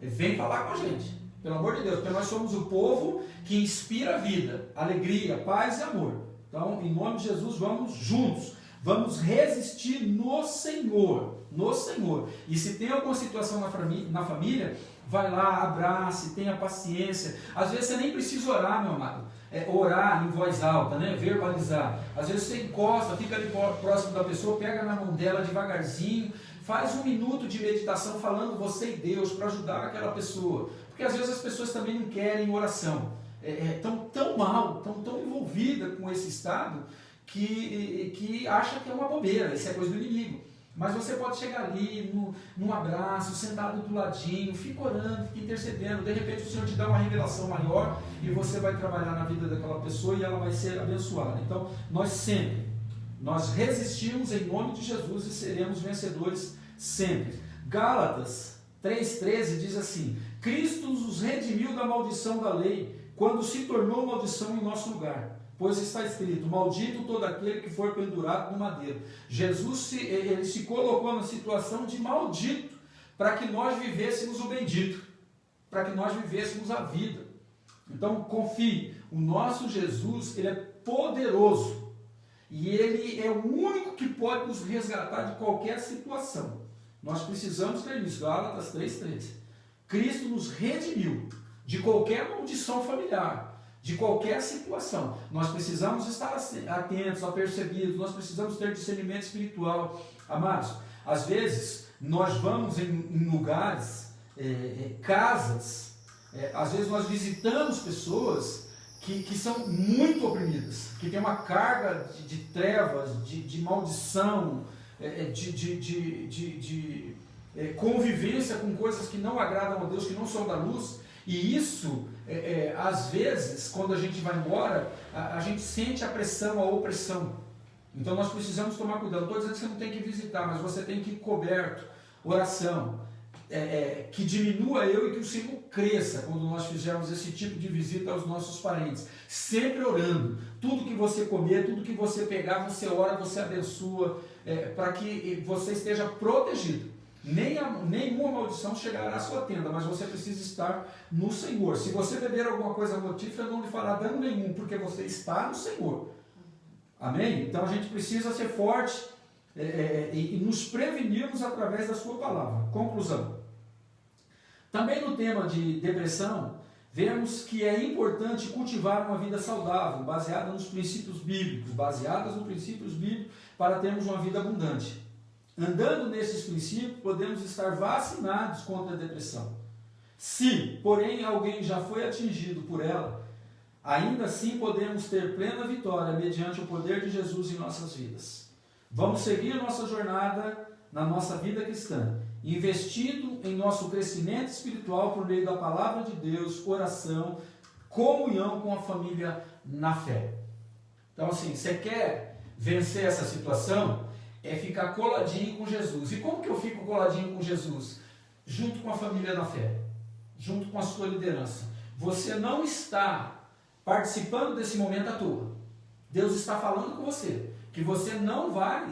vem falar com a gente. Pelo amor de Deus, porque nós somos o povo que inspira vida, alegria, paz e amor. Então, em nome de Jesus, vamos juntos. Vamos resistir no Senhor. No Senhor. E se tem alguma situação na família, vai lá, abrace, tenha paciência. Às vezes você nem precisa orar, meu amado. Orar em voz alta, né? Verbalizar. Às vezes você encosta, fica ali próximo da pessoa, pega na mão dela devagarzinho, faz 1 minuto de meditação falando você e Deus para ajudar aquela pessoa. Porque às vezes as pessoas também não querem oração. Estão tão mal, estão tão envolvidas com esse estado que acha que é uma bobeira, isso é coisa do inimigo. Mas você pode chegar ali num abraço, sentado do ladinho, fica orando, fica intercedendo, de repente o Senhor te dá uma revelação maior e você vai trabalhar na vida daquela pessoa e ela vai ser abençoada. Então, nós resistimos em nome de Jesus e seremos vencedores sempre. Gálatas 3,13 diz assim: Cristo nos redimiu da maldição da lei, quando se tornou maldição em nosso lugar. Pois está escrito: maldito todo aquele que for pendurado no madeiro. Jesus ele se colocou na situação de maldito, para que nós vivêssemos o bendito, para que nós vivêssemos a vida. Então confie, o nosso Jesus, ele é poderoso, e ele é o único que pode nos resgatar de qualquer situação. Nós precisamos ter isso, Gálatas 3,13. Cristo nos redimiu de qualquer maldição familiar, de qualquer situação. Nós precisamos estar atentos, apercebidos, nós precisamos ter discernimento espiritual. Amados, às vezes nós vamos em lugares, casas, às vezes nós visitamos pessoas que são muito oprimidas, que tem uma carga de trevas, de maldição, de convivência com coisas que não agradam a Deus, que não são da luz, e isso, às vezes, quando a gente vai embora, a gente sente a pressão, a opressão. Então nós precisamos tomar cuidado. Não estou dizendo que você não tem que visitar, mas você tem que ir coberto, oração, que diminua eu e que o Senhor cresça quando nós fizermos esse tipo de visita aos nossos parentes, sempre orando. Tudo que você comer, tudo que você pegar, você ora, você abençoa, para que você esteja protegido. Nenhuma maldição chegará à sua tenda, mas você precisa estar no Senhor. Se você beber alguma coisa mortífera, não lhe fará dano nenhum, porque você está no Senhor. Amém? Então a gente precisa ser forte e nos prevenirmos através da sua palavra. Conclusão. Também no tema de depressão, vemos que é importante cultivar uma vida saudável, baseada nos princípios bíblicos, para termos uma vida abundante. Andando nesses princípios, podemos estar vacinados contra a depressão. Se, porém, alguém já foi atingido por ela, ainda assim podemos ter plena vitória mediante o poder de Jesus em nossas vidas. Vamos seguir nossa jornada na nossa vida cristã, investindo em nosso crescimento espiritual por meio da palavra de Deus, oração, comunhão com a família na fé. Então, assim, você quer vencer essa situação? É ficar coladinho com Jesus. E como que eu fico coladinho com Jesus? Junto com a família na fé, junto com a sua liderança. Você não está participando desse momento à toa. Deus está falando com você, que você não vai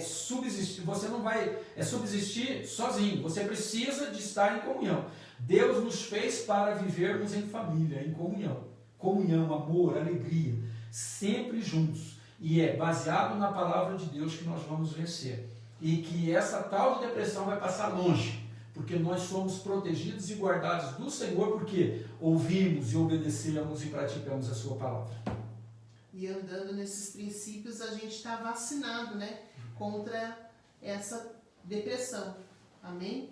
subsistir, você não vai subsistir sozinho. Você precisa de estar em comunhão. Deus nos fez para vivermos em família, em comunhão. Comunhão, amor, alegria, sempre juntos. E é baseado na palavra de Deus que nós vamos vencer. E que essa tal de depressão vai passar longe, porque nós somos protegidos e guardados do Senhor, porque ouvimos e obedecemos e praticamos a sua palavra. E andando nesses princípios, a gente está vacinado, né, contra essa depressão. Amém?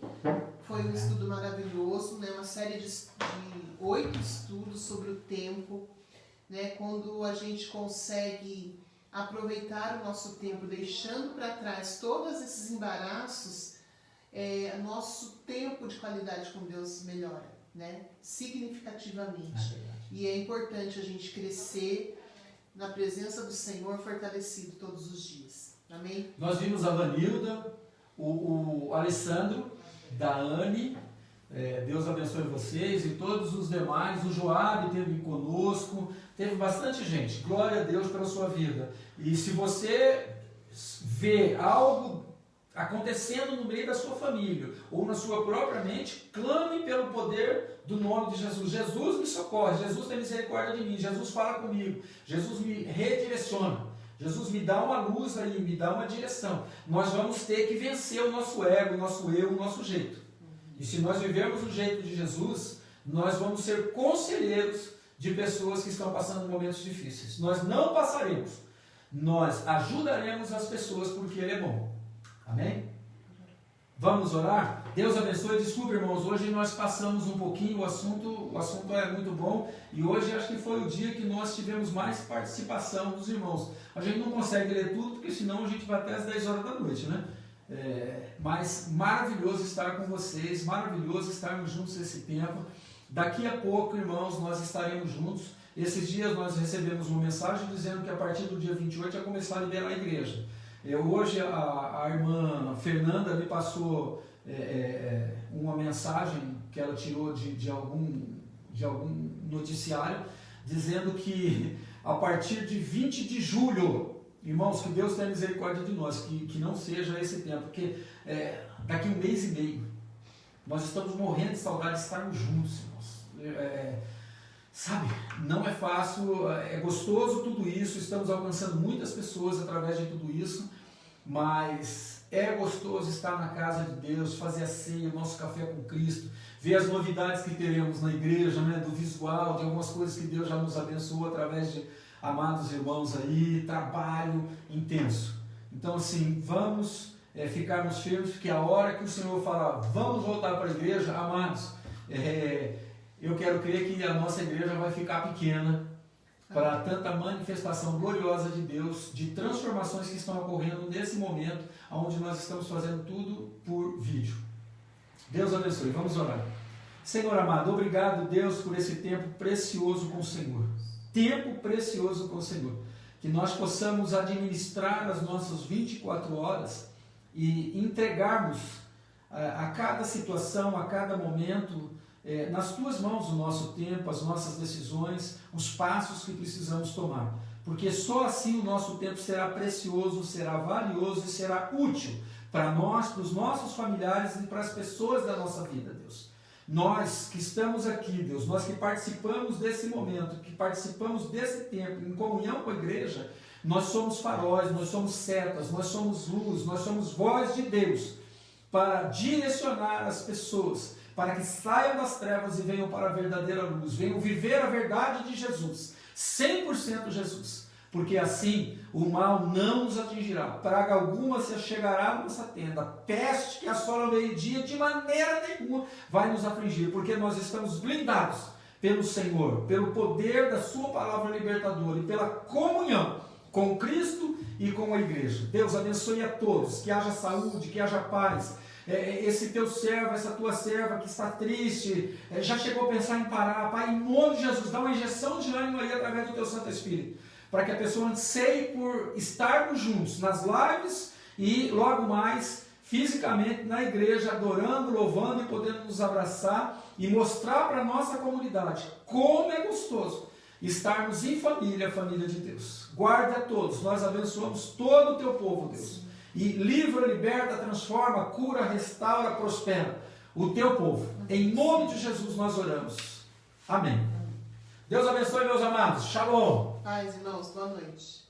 Foi um estudo maravilhoso, né, uma série de 8 estudos sobre o tempo, né, quando a gente consegue aproveitar o nosso tempo, deixando para trás todos esses embaraços, nosso tempo de qualidade com Deus melhora, né? Significativamente. E é importante a gente crescer na presença do Senhor, fortalecido todos os dias. Amém? Nós vimos a Vanilda, o Alessandro, Dani, Deus abençoe vocês e todos os demais. O Joab esteve conosco, teve bastante gente. Glória a Deus pela sua vida. E se você vê algo acontecendo no meio da sua família ou na sua própria mente, clame pelo poder do nome de Jesus. Jesus me socorre, Jesus tem misericórdia de mim, Jesus fala comigo, Jesus me redireciona, Jesus me dá uma luz aí, me dá uma direção. Nós vamos ter que vencer o nosso ego, o nosso eu, o nosso jeito. E se nós vivermos o jeito de Jesus, nós vamos ser conselheiros de pessoas que estão passando momentos difíceis. Nós não passaremos, nós ajudaremos as pessoas porque Ele é bom. Amém? Vamos orar? Deus abençoe. Desculpe, irmãos, hoje nós passamos um pouquinho o assunto é muito bom, e hoje acho que foi o dia que nós tivemos mais participação dos irmãos. A gente não consegue ler tudo, porque senão a gente vai até às 10 horas da noite, né? Mas maravilhoso estar com vocês, maravilhoso estarmos juntos esse tempo. Daqui a pouco, irmãos, nós estaremos juntos. Esses dias nós recebemos uma mensagem dizendo que a partir do dia 28 ia começar a liberar a igreja. Hoje a irmã Fernanda me passou uma mensagem que ela tirou de algum noticiário, dizendo que a partir de 20 de julho, irmãos, que Deus tenha misericórdia de nós, que não seja esse tempo, porque daqui 1 mês e meio, nós estamos morrendo de saudade de estarmos juntos, irmãos. Sabe, não é fácil, é gostoso tudo isso, estamos alcançando muitas pessoas através de tudo isso, mas é gostoso estar na casa de Deus, fazer a ceia, o nosso café com Cristo, ver as novidades que teremos na igreja, né, do visual, de algumas coisas que Deus já nos abençoou através de amados irmãos aí, trabalho intenso. Então assim, vamos ficarmos firmes, porque a hora que o Senhor falar, vamos voltar para a igreja, amados, eu quero crer que a nossa igreja vai ficar pequena para tanta manifestação gloriosa de Deus, de transformações que estão ocorrendo nesse momento, onde nós estamos fazendo tudo por vídeo. Deus abençoe, vamos orar. Senhor amado, obrigado, Deus, por esse tempo precioso com o Senhor. Tempo precioso com o Senhor. Que nós possamos administrar as nossas 24 horas e entregarmos a cada situação, a cada momento, nas tuas mãos o nosso tempo, as nossas decisões, os passos que precisamos tomar. Porque só assim o nosso tempo será precioso, será valioso e será útil para nós, para os nossos familiares e para as pessoas da nossa vida, Deus. Nós que estamos aqui, Deus, nós que participamos desse momento, que participamos desse tempo em comunhão com a igreja, nós somos faróis, nós somos setas, nós somos luz, nós somos voz de Deus para direcionar as pessoas, para que saiam das trevas e venham para a verdadeira luz, venham viver a verdade de Jesus, 100% Jesus, porque assim o mal não nos atingirá, praga alguma se achegará à nossa tenda, peste que assola ao meio-dia de maneira nenhuma vai nos afligir, porque nós estamos blindados pelo Senhor, pelo poder da sua palavra libertadora e pela comunhão com Cristo e com a igreja. Deus abençoe a todos, que haja saúde, que haja paz. Esse teu servo, essa tua serva que está triste, já chegou a pensar em parar, Pai, em nome de Jesus, dá uma injeção de ânimo aí através do teu Santo Espírito, para que a pessoa anseie por estarmos juntos nas lives e logo mais fisicamente na igreja, adorando, louvando e podendo nos abraçar e mostrar para a nossa comunidade como é gostoso estarmos em família, a família de Deus. Guarde a todos, nós abençoamos todo o teu povo, Deus. E livra, liberta, transforma, cura, restaura, prospera o teu povo. Em nome de Jesus nós oramos. Amém. Deus abençoe, meus amados. Shalom. Paz, irmãos. Boa noite.